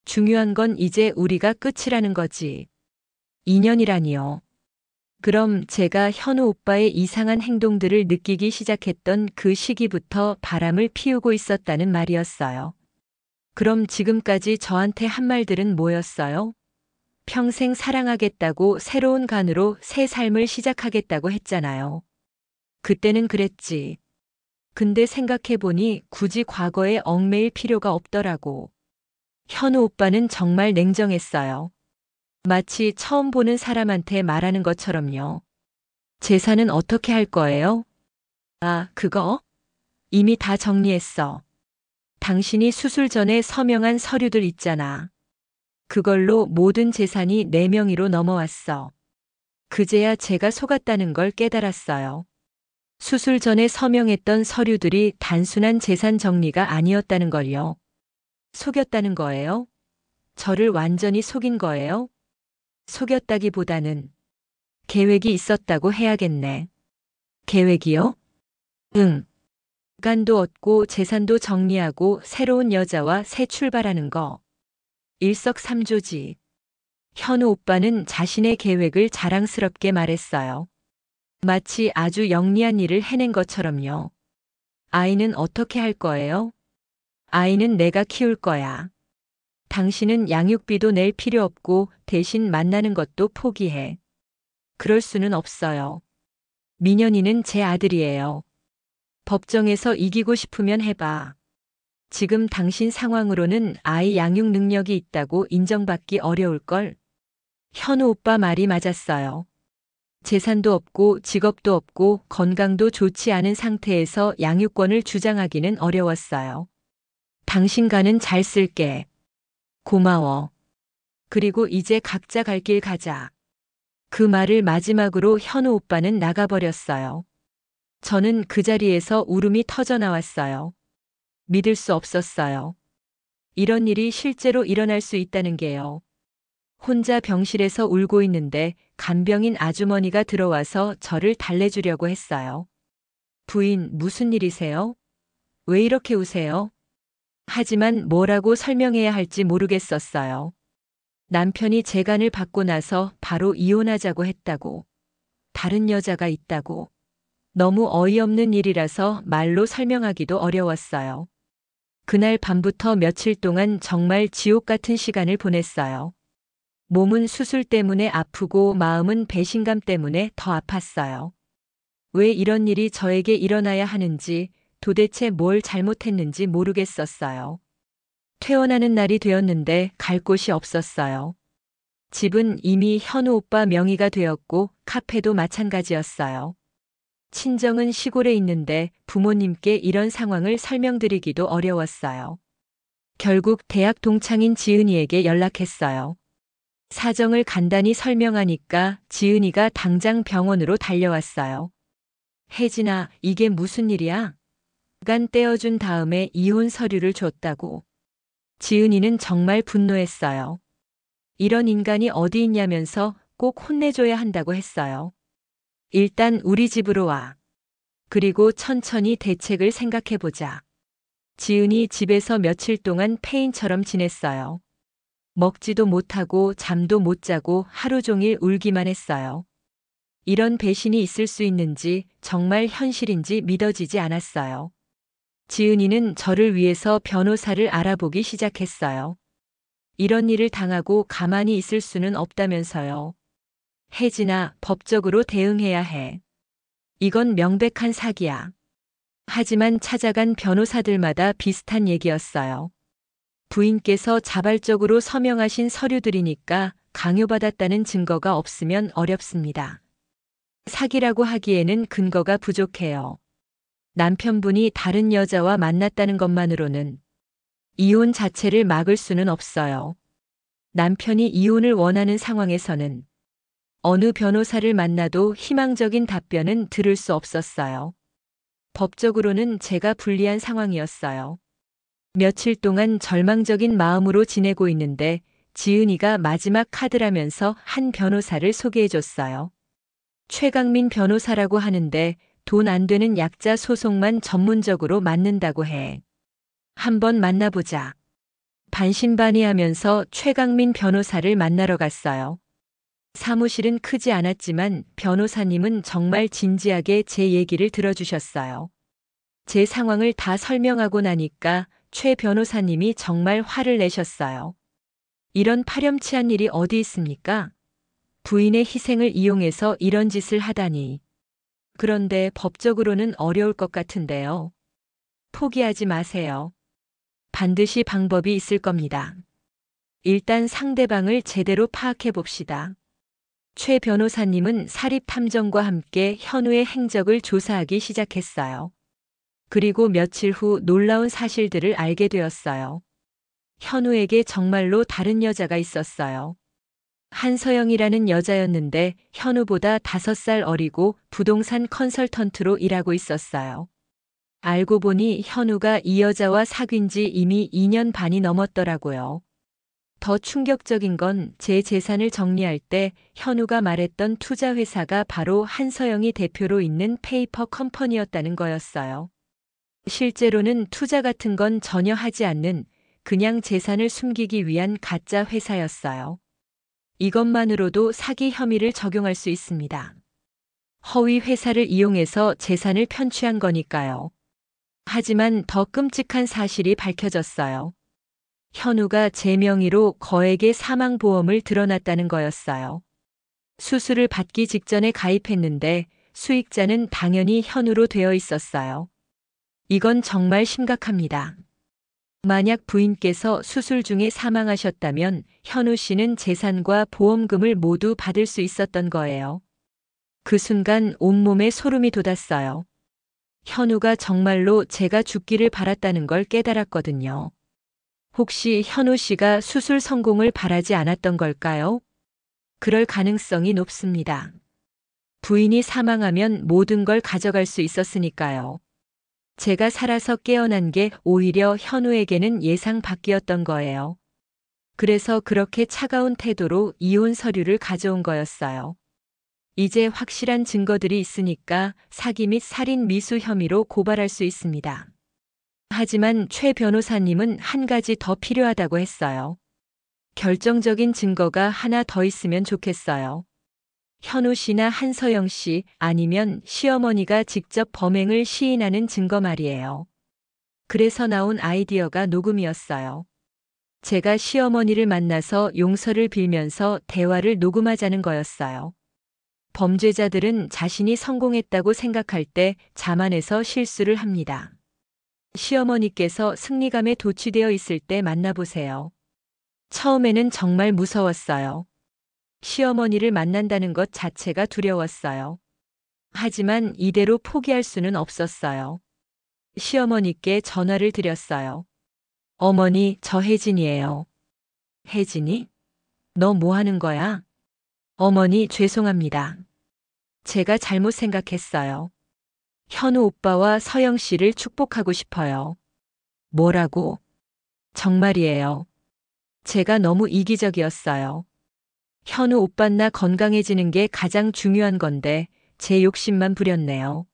중요한 건 이제 우리가 끝이라는 거지. 2년이라니요. 그럼 제가 현우 오빠의 이상한 행동들을 느끼기 시작했던 그 시기부터 바람을 피우고 있었다는 말이었어요. 그럼 지금까지 저한테 한 말들은 뭐였어요? 평생 사랑하겠다고 새로운 간으로 새 삶을 시작하겠다고 했잖아요. 그때는 그랬지. 근데 생각해보니 굳이 과거에 얽매일 필요가 없더라고. 현우 오빠는 정말 냉정했어요. 마치 처음 보는 사람한테 말하는 것처럼요. 재산은 어떻게 할 거예요? 아, 그거? 이미 다 정리했어. 당신이 수술 전에 서명한 서류들 있잖아. 그걸로 모든 재산이 내 명의로 넘어왔어. 그제야 제가 속았다는 걸 깨달았어요. 수술 전에 서명했던 서류들이 단순한 재산 정리가 아니었다는 걸요. 속였다는 거예요? 저를 완전히 속인 거예요? 속였다기보다는 계획이 있었다고 해야겠네. 계획이요? 응. 간도 얻고 재산도 정리하고 새로운 여자와 새 출발하는 거. 일석삼조지. 현우 오빠는 자신의 계획을 자랑스럽게 말했어요. 마치 아주 영리한 일을 해낸 것처럼요. 아이는 어떻게 할 거예요? 아이는 내가 키울 거야. 당신은 양육비도 낼 필요 없고 대신 만나는 것도 포기해. 그럴 수는 없어요. 민현이는 제 아들이에요. 법정에서 이기고 싶으면 해봐. 지금 당신 상황으로는 아이 양육 능력이 있다고 인정받기 어려울걸? 현우 오빠 말이 맞았어요. 재산도 없고 직업도 없고 건강도 좋지 않은 상태에서 양육권을 주장하기는 어려웠어요. 당신과는 잘 쓸게. 고마워. 그리고 이제 각자 갈 길 가자. 그 말을 마지막으로 현우 오빠는 나가버렸어요. 저는 그 자리에서 울음이 터져 나왔어요. 믿을 수 없었어요. 이런 일이 실제로 일어날 수 있다는 게요. 혼자 병실에서 울고 있는데 간병인 아주머니가 들어와서 저를 달래주려고 했어요. 부인, 무슨 일이세요? 왜 이렇게 우세요? 하지만 뭐라고 설명해야 할지 모르겠었어요. 남편이 제 간을 받고 나서 바로 이혼하자고 했다고. 다른 여자가 있다고. 너무 어이없는 일이라서 말로 설명하기도 어려웠어요. 그날 밤부터 며칠 동안 정말 지옥 같은 시간을 보냈어요. 몸은 수술 때문에 아프고 마음은 배신감 때문에 더 아팠어요. 왜 이런 일이 저에게 일어나야 하는지, 도대체 뭘 잘못했는지 모르겠었어요. 퇴원하는 날이 되었는데 갈 곳이 없었어요. 집은 이미 현우 오빠 명의가 되었고 카페도 마찬가지였어요. 친정은 시골에 있는데 부모님께 이런 상황을 설명드리기도 어려웠어요. 결국 대학 동창인 지은이에게 연락했어요. 사정을 간단히 설명하니까 지은이가 당장 병원으로 달려왔어요. 혜진아, 이게 무슨 일이야? 간 떼어준 다음에 이혼 서류를 줬다고. 지은이는 정말 분노했어요. 이런 인간이 어디 있냐면서 꼭 혼내줘야 한다고 했어요. 일단 우리 집으로 와. 그리고 천천히 대책을 생각해보자. 지은이 집에서 며칠 동안 폐인처럼 지냈어요. 먹지도 못하고 잠도 못 자고 하루 종일 울기만 했어요. 이런 배신이 있을 수 있는지 정말 현실인지 믿어지지 않았어요. 지은이는 저를 위해서 변호사를 알아보기 시작했어요. 이런 일을 당하고 가만히 있을 수는 없다면서요. 혜진아, 법적으로 대응해야 해. 이건 명백한 사기야. 하지만 찾아간 변호사들마다 비슷한 얘기였어요. 부인께서 자발적으로 서명하신 서류들이니까 강요받았다는 증거가 없으면 어렵습니다. 사기라고 하기에는 근거가 부족해요. 남편분이 다른 여자와 만났다는 것만으로는 이혼 자체를 막을 수는 없어요. 남편이 이혼을 원하는 상황에서는 어느 변호사를 만나도 희망적인 답변은 들을 수 없었어요. 법적으로는 제가 불리한 상황이었어요. 며칠 동안 절망적인 마음으로 지내고 있는데 지은이가 마지막 카드라면서 한 변호사를 소개해줬어요. 최강민 변호사라고 하는데 돈 안 되는 약자 소송만 전문적으로 맡는다고 해. 한번 만나보자. 반신반의하면서 최강민 변호사를 만나러 갔어요. 사무실은 크지 않았지만 변호사님은 정말 진지하게 제 얘기를 들어주셨어요. 제 상황을 다 설명하고 나니까 최 변호사님이 정말 화를 내셨어요. 이런 파렴치한 일이 어디 있습니까? 부인의 희생을 이용해서 이런 짓을 하다니. 그런데 법적으로는 어려울 것 같은데요. 포기하지 마세요. 반드시 방법이 있을 겁니다. 일단 상대방을 제대로 파악해 봅시다. 최 변호사님은 사립탐정과 함께 현우의 행적을 조사하기 시작했어요. 그리고 며칠 후 놀라운 사실들을 알게 되었어요. 현우에게 정말로 다른 여자가 있었어요. 한서영이라는 여자였는데 현우보다 5살 어리고 부동산 컨설턴트로 일하고 있었어요. 알고 보니 현우가 이 여자와 사귄 지 이미 2년 반이 넘었더라고요. 더 충격적인 건 제 재산을 정리할 때 현우가 말했던 투자회사가 바로 한서영이 대표로 있는 페이퍼 컴퍼니였다는 거였어요. 실제로는 투자 같은 건 전혀 하지 않는 그냥 재산을 숨기기 위한 가짜 회사였어요. 이것만으로도 사기 혐의를 적용할 수 있습니다. 허위 회사를 이용해서 재산을 편취한 거니까요. 하지만 더 끔찍한 사실이 밝혀졌어요. 현우가 제 명의로 거액의 사망보험을 들어놨다는 거였어요. 수술을 받기 직전에 가입했는데 수익자는 당연히 현우로 되어 있었어요. 이건 정말 심각합니다. 만약 부인께서 수술 중에 사망하셨다면 현우 씨는 재산과 보험금을 모두 받을 수 있었던 거예요. 그 순간 온몸에 소름이 돋았어요. 현우가 정말로 제가 죽기를 바랐다는 걸 깨달았거든요. 혹시 현우 씨가 수술 성공을 바라지 않았던 걸까요? 그럴 가능성이 높습니다. 부인이 사망하면 모든 걸 가져갈 수 있었으니까요. 제가 살아서 깨어난 게 오히려 현우에게는 예상 밖이었던 거예요. 그래서 그렇게 차가운 태도로 이혼 서류를 가져온 거였어요. 이제 확실한 증거들이 있으니까 사기 및 살인 미수 혐의로 고발할 수 있습니다. 하지만 최 변호사님은 한 가지 더 필요하다고 했어요. 결정적인 증거가 하나 더 있으면 좋겠어요. 현우 씨나 한서영 씨 아니면 시어머니가 직접 범행을 시인하는 증거 말이에요. 그래서 나온 아이디어가 녹음이었어요. 제가 시어머니를 만나서 용서를 빌면서 대화를 녹음하자는 거였어요. 범죄자들은 자신이 성공했다고 생각할 때 자만해서 실수를 합니다. 시어머니께서 승리감에 도취되어 있을 때 만나보세요. 처음에는 정말 무서웠어요. 시어머니를 만난다는 것 자체가 두려웠어요. 하지만 이대로 포기할 수는 없었어요. 시어머니께 전화를 드렸어요. 어머니, 저 혜진이에요. 혜진이? 너 뭐 하는 거야? 어머니, 죄송합니다. 제가 잘못 생각했어요. 현우 오빠와 서영 씨를 축복하고 싶어요. 뭐라고? 정말이에요. 제가 너무 이기적이었어요. 현우 오빠나 건강해지는 게 가장 중요한 건데 제 욕심만 부렸네요.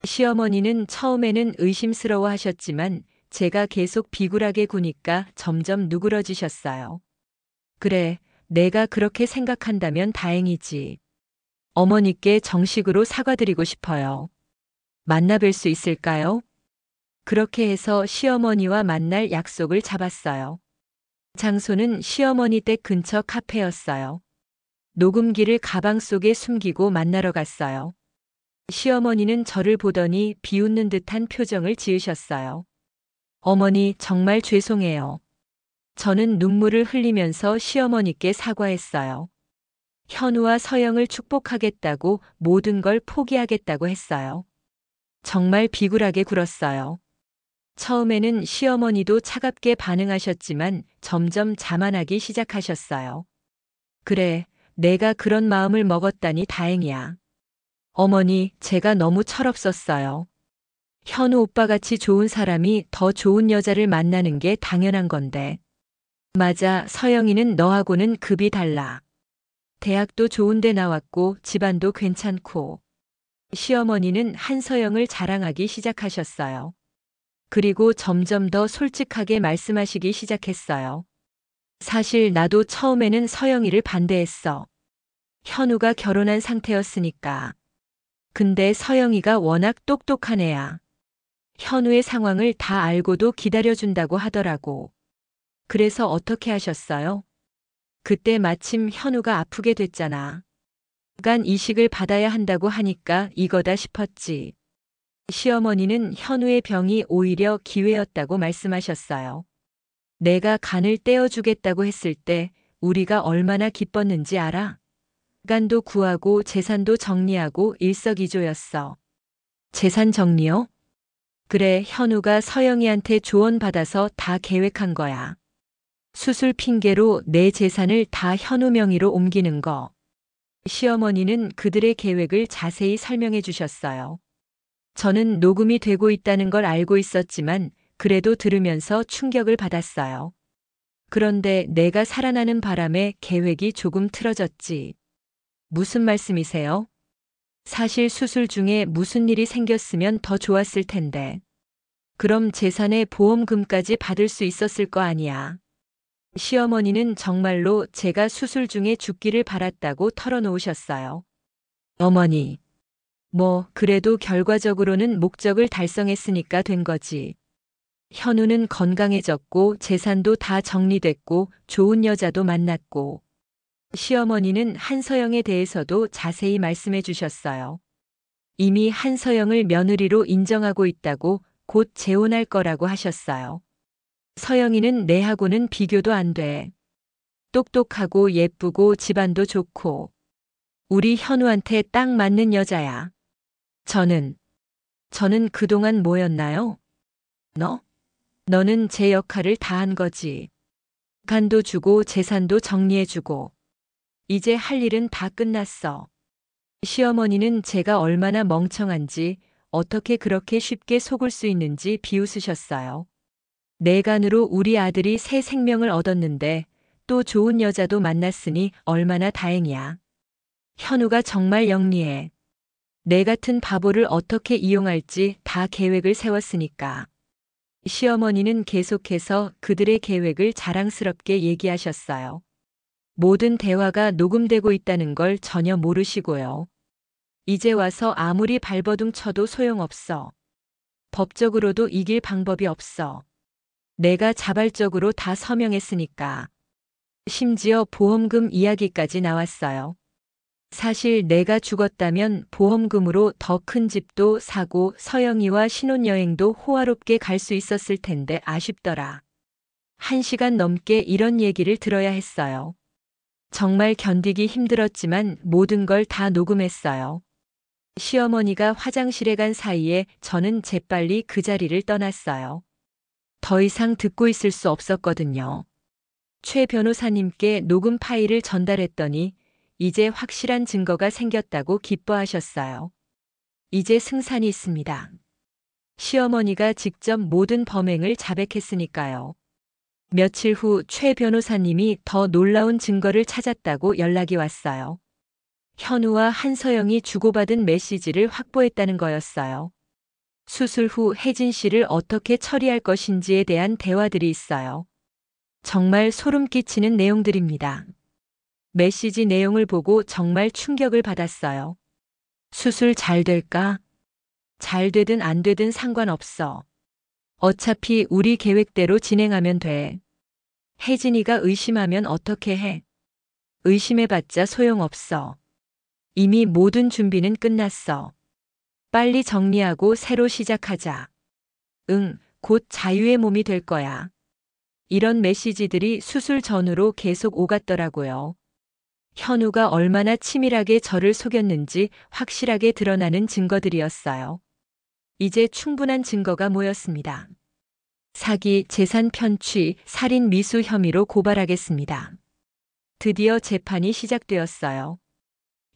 시어머니는 처음에는 의심스러워 하셨지만 제가 계속 비굴하게 구니까 점점 누그러지셨어요. 그래, 내가 그렇게 생각한다면 다행이지. 어머니께 정식으로 사과드리고 싶어요. 만나 뵐 수 있을까요? 그렇게 해서 시어머니와 만날 약속을 잡았어요. 장소는 시어머니 댁 근처 카페였어요. 녹음기를 가방 속에 숨기고 만나러 갔어요. 시어머니는 저를 보더니 비웃는 듯한 표정을 지으셨어요. 어머니, 정말 죄송해요. 저는 눈물을 흘리면서 시어머니께 사과했어요. 현우와 서영을 축복하겠다고 모든 걸 포기하겠다고 했어요. 정말 비굴하게 굴었어요. 처음에는 시어머니도 차갑게 반응하셨지만 점점 자만하기 시작하셨어요. 그래, 내가 그런 마음을 먹었다니 다행이야. 어머니, 제가 너무 철없었어요. 현우 오빠같이 좋은 사람이 더 좋은 여자를 만나는 게 당연한 건데. 맞아, 서영이는 너하고는 급이 달라. 대학도 좋은 데 나왔고 집안도 괜찮고. 시어머니는 한서영을 자랑하기 시작하셨어요. 그리고 점점 더 솔직하게 말씀하시기 시작했어요. 사실 나도 처음에는 서영이를 반대했어. 현우가 결혼한 상태였으니까. 근데 서영이가 워낙 똑똑한 애야. 현우의 상황을 다 알고도 기다려준다고 하더라고. 그래서 어떻게 하셨어요? 그때 마침 현우가 아프게 됐잖아. 간 이식을 받아야 한다고 하니까 이거다 싶었지. 시어머니는 현우의 병이 오히려 기회였다고 말씀하셨어요. 내가 간을 떼어주겠다고 했을 때 우리가 얼마나 기뻤는지 알아? 간도 구하고 재산도 정리하고 일석이조였어. 재산 정리요? 그래, 현우가 서영이한테 조언받아서 다 계획한 거야. 수술 핑계로 내 재산을 다 현우 명의로 옮기는 거. 시어머니는 그들의 계획을 자세히 설명해 주셨어요. 저는 녹음이 되고 있다는 걸 알고 있었지만 그래도 들으면서 충격을 받았어요. 그런데 내가 살아나는 바람에 계획이 조금 틀어졌지. 무슨 말씀이세요? 사실 수술 중에 무슨 일이 생겼으면 더 좋았을 텐데. 그럼 재산의 보험금까지 받을 수 있었을 거 아니야. 시어머니는 정말로 제가 수술 중에 죽기를 바랐다고 털어놓으셨어요. 어머니. 그래도 결과적으로는 목적을 달성했으니까 된 거지. 현우는 건강해졌고 재산도 다 정리됐고 좋은 여자도 만났고. 시어머니는 한서영에 대해서도 자세히 말씀해 주셨어요. 이미 한서영을 며느리로 인정하고 있다고 곧 재혼할 거라고 하셨어요. 서영이는 내하고는 비교도 안 돼. 똑똑하고 예쁘고 집안도 좋고. 우리 현우한테 딱 맞는 여자야. 저는 그동안 뭐였나요? 너는 제 역할을 다 한 거지. 간도 주고 재산도 정리해주고. 이제 할 일은 다 끝났어. 시어머니는 제가 얼마나 멍청한지 어떻게 그렇게 쉽게 속을 수 있는지 비웃으셨어요. 내 간으로 우리 아들이 새 생명을 얻었는데 또 좋은 여자도 만났으니 얼마나 다행이야. 현우가 정말 영리해. 내 같은 바보를 어떻게 이용할지 다 계획을 세웠으니까. 시어머니는 계속해서 그들의 계획을 자랑스럽게 얘기하셨어요. 모든 대화가 녹음되고 있다는 걸 전혀 모르시고요. 이제 와서 아무리 발버둥 쳐도 소용없어. 법적으로도 이길 방법이 없어. 내가 자발적으로 다 서명했으니까. 심지어 보험금 이야기까지 나왔어요. 사실 내가 죽었다면 보험금으로 더 큰 집도 사고 서영이와 신혼여행도 호화롭게 갈 수 있었을 텐데 아쉽더라. 1시간 넘게 이런 얘기를 들어야 했어요. 정말 견디기 힘들었지만 모든 걸 다 녹음했어요. 시어머니가 화장실에 간 사이에 저는 재빨리 그 자리를 떠났어요. 더 이상 듣고 있을 수 없었거든요. 최 변호사님께 녹음 파일을 전달했더니 이제 확실한 증거가 생겼다고 기뻐하셨어요. 이제 승산이 있습니다. 시어머니가 직접 모든 범행을 자백했으니까요. 며칠 후 최 변호사님이 더 놀라운 증거를 찾았다고 연락이 왔어요. 현우와 한서영이 주고받은 메시지를 확보했다는 거였어요. 수술 후 혜진 씨를 어떻게 처리할 것인지에 대한 대화들이 있어요. 정말 소름 끼치는 내용들입니다. 메시지 내용을 보고 정말 충격을 받았어요. 수술 잘 될까? 잘 되든 안 되든 상관없어. 어차피 우리 계획대로 진행하면 돼. 혜진이가 의심하면 어떻게 해? 의심해봤자 소용없어. 이미 모든 준비는 끝났어. 빨리 정리하고 새로 시작하자. 응, 곧 자유의 몸이 될 거야. 이런 메시지들이 수술 전후로 계속 오갔더라고요. 현우가 얼마나 치밀하게 저를 속였는지 확실하게 드러나는 증거들이었어요. 이제 충분한 증거가 모였습니다. 사기, 재산 편취, 살인 미수 혐의로 고발하겠습니다. 드디어 재판이 시작되었어요.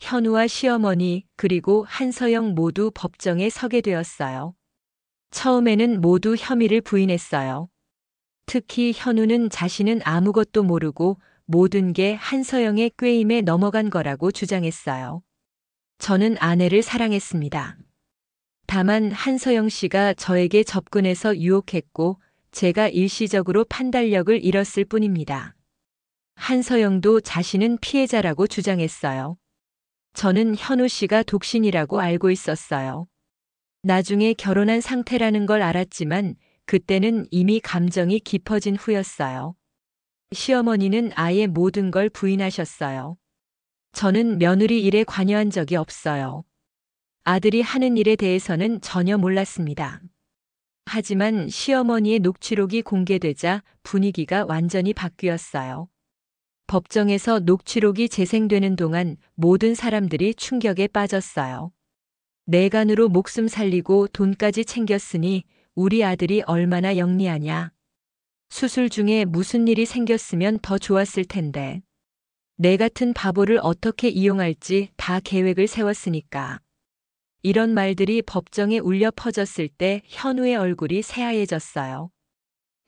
현우와 시어머니 그리고 한서영 모두 법정에 서게 되었어요. 처음에는 모두 혐의를 부인했어요. 특히 현우는 자신은 아무것도 모르고 모든 게 한서영의 꾀임에 넘어간 거라고 주장했어요. 저는 아내를 사랑했습니다. 다만 한서영 씨가 저에게 접근해서 유혹했고 제가 일시적으로 판단력을 잃었을 뿐입니다. 한서영도 자신은 피해자라고 주장했어요. 저는 현우 씨가 독신이라고 알고 있었어요. 나중에 결혼한 상태라는 걸 알았지만 그때는 이미 감정이 깊어진 후였어요. 시어머니는 아예 모든 걸 부인하셨어요. 저는 며느리 일에 관여한 적이 없어요. 아들이 하는 일에 대해서는 전혀 몰랐습니다. 하지만 시어머니의 녹취록이 공개되자 분위기가 완전히 바뀌었어요. 법정에서 녹취록이 재생되는 동안 모든 사람들이 충격에 빠졌어요. 내간으로 목숨 살리고 돈까지 챙겼으니 우리 아들이 얼마나 영리하냐. 수술 중에 무슨 일이 생겼으면 더 좋았을 텐데. 내 같은 바보를 어떻게 이용할지 다 계획을 세웠으니까. 이런 말들이 법정에 울려 퍼졌을 때 현우의 얼굴이 새하얘졌어요.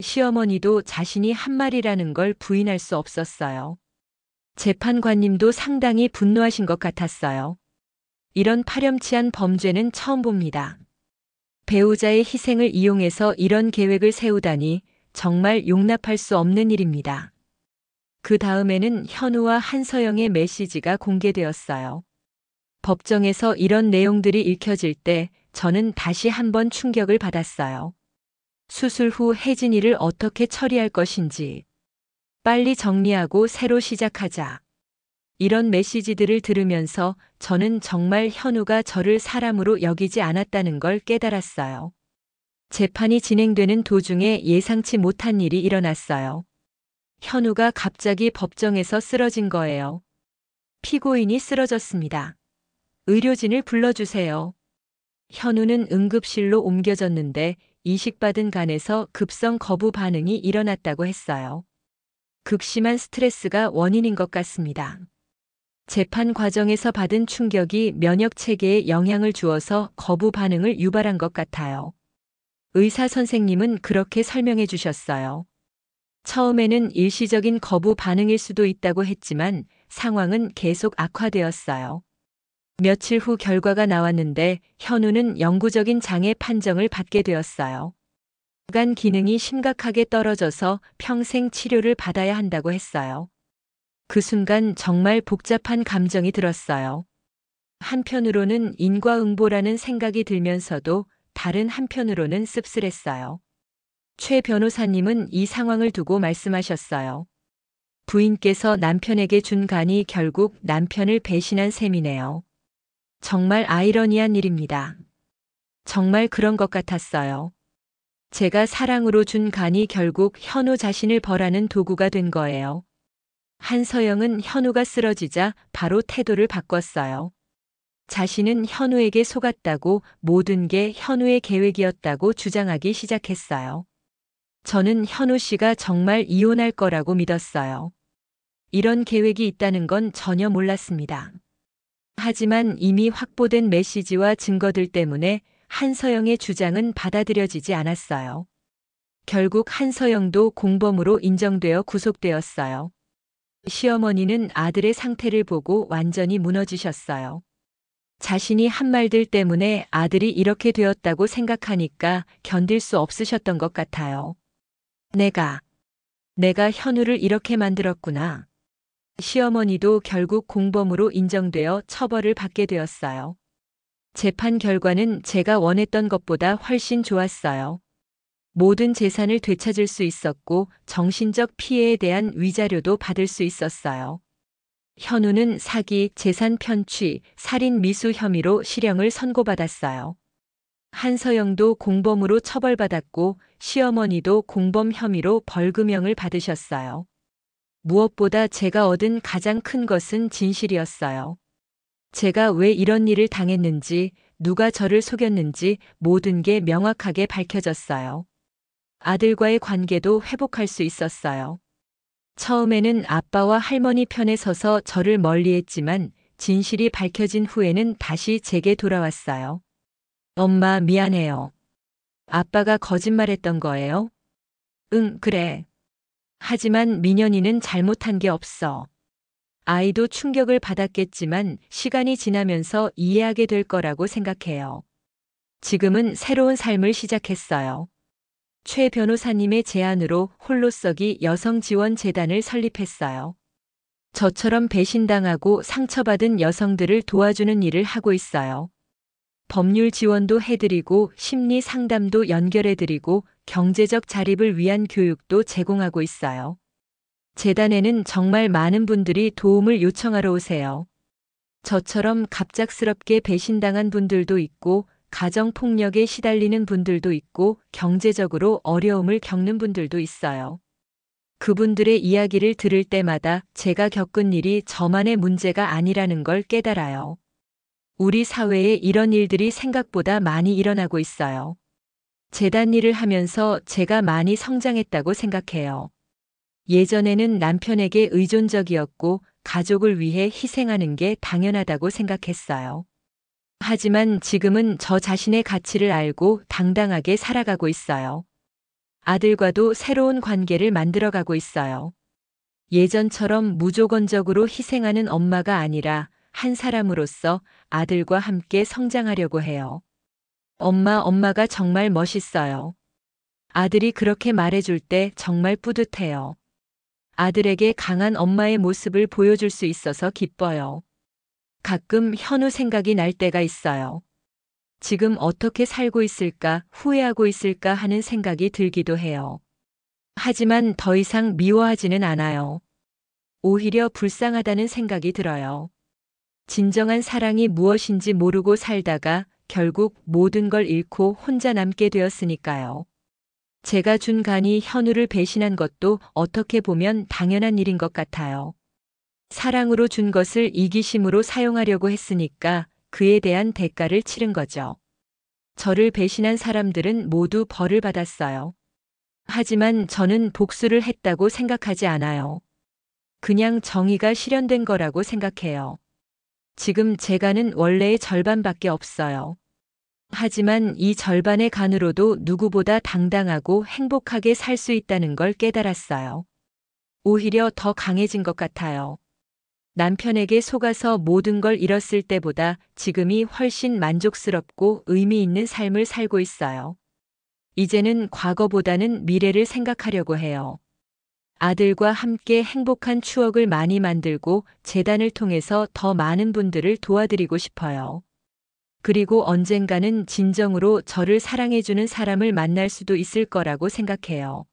시어머니도 자신이 한 말이라는 걸 부인할 수 없었어요. 재판관님도 상당히 분노하신 것 같았어요. 이런 파렴치한 범죄는 처음 봅니다. 배우자의 희생을 이용해서 이런 계획을 세우다니 정말 용납할 수 없는 일입니다. 그 다음에는 현우와 한서영의 메시지가 공개되었어요. 법정에서 이런 내용들이 읽혀질 때 저는 다시 한번 충격을 받았어요. 수술 후 혜진이를 어떻게 처리할 것인지. 빨리 정리하고 새로 시작하자. 이런 메시지들을 들으면서 저는 정말 현우가 저를 사람으로 여기지 않았다는 걸 깨달았어요. 재판이 진행되는 도중에 예상치 못한 일이 일어났어요. 현우가 갑자기 법정에서 쓰러진 거예요. 피고인이 쓰러졌습니다. 의료진을 불러주세요. 현우는 응급실로 옮겨졌는데 이식받은 간에서 급성 거부 반응이 일어났다고 했어요. 극심한 스트레스가 원인인 것 같습니다. 재판 과정에서 받은 충격이 면역 체계에 영향을 주어서 거부 반응을 유발한 것 같아요. 의사 선생님은 그렇게 설명해 주셨어요. 처음에는 일시적인 거부 반응일 수도 있다고 했지만 상황은 계속 악화되었어요. 며칠 후 결과가 나왔는데 현우는 영구적인 장애 판정을 받게 되었어요. 간 기능이 심각하게 떨어져서 평생 치료를 받아야 한다고 했어요. 그 순간 정말 복잡한 감정이 들었어요. 한편으로는 인과응보라는 생각이 들면서도 다른 한편으로는 씁쓸했어요. 최 변호사님은 이 상황을 두고 말씀하셨어요. 부인께서 남편에게 준 간이 결국 남편을 배신한 셈이네요. 정말 아이러니한 일입니다. 정말 그런 것 같았어요. 제가 사랑으로 준 간이 결국 현우 자신을 벌하는 도구가 된 거예요. 한서영은 현우가 쓰러지자 바로 태도를 바꿨어요. 자신은 현우에게 속았다고 모든 게 현우의 계획이었다고 주장하기 시작했어요. 저는 현우 씨가 정말 이혼할 거라고 믿었어요. 이런 계획이 있다는 건 전혀 몰랐습니다. 하지만 이미 확보된 메시지와 증거들 때문에 한서영의 주장은 받아들여지지 않았어요. 결국 한서영도 공범으로 인정되어 구속되었어요. 시어머니는 아들의 상태를 보고 완전히 무너지셨어요. 자신이 한 말들 때문에 아들이 이렇게 되었다고 생각하니까 견딜 수 없으셨던 것 같아요. 내가 현우를 이렇게 만들었구나. 시어머니도 결국 공범으로 인정되어 처벌을 받게 되었어요. 재판 결과는 제가 원했던 것보다 훨씬 좋았어요. 모든 재산을 되찾을 수 있었고 정신적 피해에 대한 위자료도 받을 수 있었어요. 현우는 사기, 재산 편취, 살인 미수 혐의로 실형을 선고받았어요. 한서영도 공범으로 처벌받았고 시어머니도 공범 혐의로 벌금형을 받으셨어요. 무엇보다 제가 얻은 가장 큰 것은 진실이었어요. 제가 왜 이런 일을 당했는지, 누가 저를 속였는지 모든 게 명확하게 밝혀졌어요. 아들과의 관계도 회복할 수 있었어요. 처음에는 아빠와 할머니 편에 서서 저를 멀리했지만 진실이 밝혀진 후에는 다시 제게 돌아왔어요. 엄마, 미안해요. 아빠가 거짓말했던 거예요? 응, 그래. 하지만 민현이는 잘못한 게 없어. 아이도 충격을 받았겠지만 시간이 지나면서 이해하게 될 거라고 생각해요. 지금은 새로운 삶을 시작했어요. 최 변호사님의 제안으로 홀로서기 여성지원재단을 설립했어요. 저처럼 배신당하고 상처받은 여성들을 도와주는 일을 하고 있어요. 법률 지원도 해드리고 심리 상담도 연결해드리고 경제적 자립을 위한 교육도 제공하고 있어요. 재단에는 정말 많은 분들이 도움을 요청하러 오세요. 저처럼 갑작스럽게 배신당한 분들도 있고 가정폭력에 시달리는 분들도 있고 경제적으로 어려움을 겪는 분들도 있어요. 그분들의 이야기를 들을 때마다 제가 겪은 일이 저만의 문제가 아니라는 걸 깨달아요. 우리 사회에 이런 일들이 생각보다 많이 일어나고 있어요. 재단 일을 하면서 제가 많이 성장했다고 생각해요. 예전에는 남편에게 의존적이었고 가족을 위해 희생하는 게 당연하다고 생각했어요. 하지만 지금은 저 자신의 가치를 알고 당당하게 살아가고 있어요. 아들과도 새로운 관계를 만들어가고 있어요. 예전처럼 무조건적으로 희생하는 엄마가 아니라 한 사람으로서 아들과 함께 성장하려고 해요. 엄마가 정말 멋있어요. 아들이 그렇게 말해줄 때 정말 뿌듯해요. 아들에게 강한 엄마의 모습을 보여줄 수 있어서 기뻐요. 가끔 현우 생각이 날 때가 있어요. 지금 어떻게 살고 있을까, 후회하고 있을까 하는 생각이 들기도 해요. 하지만 더 이상 미워하지는 않아요. 오히려 불쌍하다는 생각이 들어요. 진정한 사랑이 무엇인지 모르고 살다가 결국 모든 걸 잃고 혼자 남게 되었으니까요. 제가 준 간이 현우를 배신한 것도 어떻게 보면 당연한 일인 것 같아요. 사랑으로 준 것을 이기심으로 사용하려고 했으니까 그에 대한 대가를 치른 거죠. 저를 배신한 사람들은 모두 벌을 받았어요. 하지만 저는 복수를 했다고 생각하지 않아요. 그냥 정의가 실현된 거라고 생각해요. 지금 제 간은 원래의 절반밖에 없어요. 하지만 이 절반의 간으로도 누구보다 당당하고 행복하게 살 수 있다는 걸 깨달았어요. 오히려 더 강해진 것 같아요. 남편에게 속아서 모든 걸 잃었을 때보다 지금이 훨씬 만족스럽고 의미 있는 삶을 살고 있어요. 이제는 과거보다는 미래를 생각하려고 해요. 아들과 함께 행복한 추억을 많이 만들고 재단을 통해서 더 많은 분들을 도와드리고 싶어요. 그리고 언젠가는 진정으로 저를 사랑해주는 사람을 만날 수도 있을 거라고 생각해요.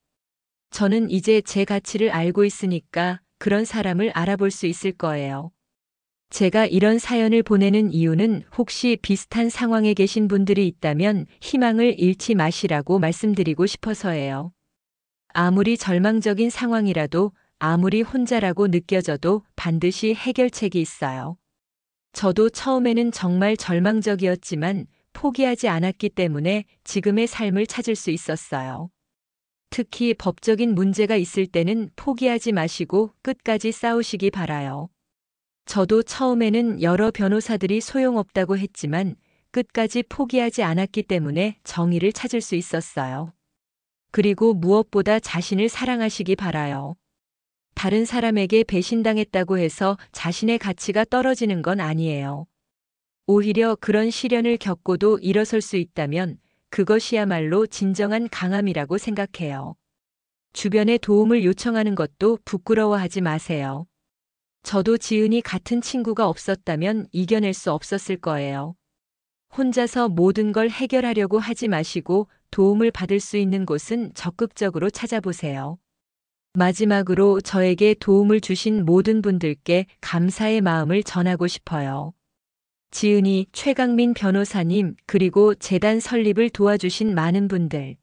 저는 이제 제 가치를 알고 있으니까 그런 사람을 알아볼 수 있을 거예요. 제가 이런 사연을 보내는 이유는 혹시 비슷한 상황에 계신 분들이 있다면 희망을 잃지 마시라고 말씀드리고 싶어서예요. 아무리 절망적인 상황이라도 아무리 혼자라고 느껴져도 반드시 해결책이 있어요. 저도 처음에는 정말 절망적이었지만 포기하지 않았기 때문에 지금의 삶을 찾을 수 있었어요. 특히 법적인 문제가 있을 때는 포기하지 마시고 끝까지 싸우시기 바라요. 저도 처음에는 여러 변호사들이 소용없다고 했지만 끝까지 포기하지 않았기 때문에 정의를 찾을 수 있었어요. 그리고 무엇보다 자신을 사랑하시기 바라요. 다른 사람에게 배신당했다고 해서 자신의 가치가 떨어지는 건 아니에요. 오히려 그런 시련을 겪고도 일어설 수 있다면 그것이야말로 진정한 강함이라고 생각해요. 주변에 도움을 요청하는 것도 부끄러워하지 마세요. 저도 지은이 같은 친구가 없었다면 이겨낼 수 없었을 거예요. 혼자서 모든 걸 해결하려고 하지 마시고 도움을 받을 수 있는 곳은 적극적으로 찾아보세요. 마지막으로 저에게 도움을 주신 모든 분들께 감사의 마음을 전하고 싶어요. 지은이, 최강민 변호사님, 그리고 재단 설립을 도와주신 많은 분들.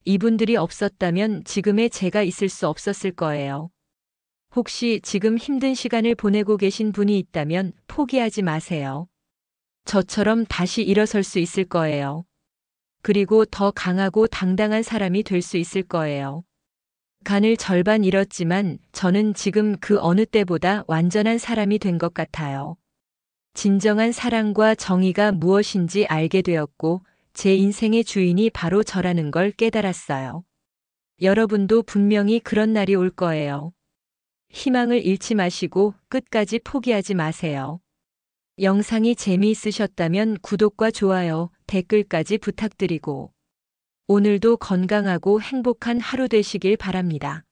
이분들이 없었다면 지금의 제가 있을 수 없었을 거예요. 혹시 지금 힘든 시간을 보내고 계신 분이 있다면 포기하지 마세요. 저처럼 다시 일어설 수 있을 거예요. 그리고 더 강하고 당당한 사람이 될 수 있을 거예요. 간을 절반 잃었지만 저는 지금 그 어느 때보다 완전한 사람이 된 것 같아요. 진정한 사랑과 정의가 무엇인지 알게 되었고 제 인생의 주인이 바로 저라는 걸 깨달았어요. 여러분도 분명히 그런 날이 올 거예요. 희망을 잃지 마시고 끝까지 포기하지 마세요. 영상이 재미있으셨다면 구독과 좋아요, 댓글까지 부탁드리고 오늘도 건강하고 행복한 하루 되시길 바랍니다.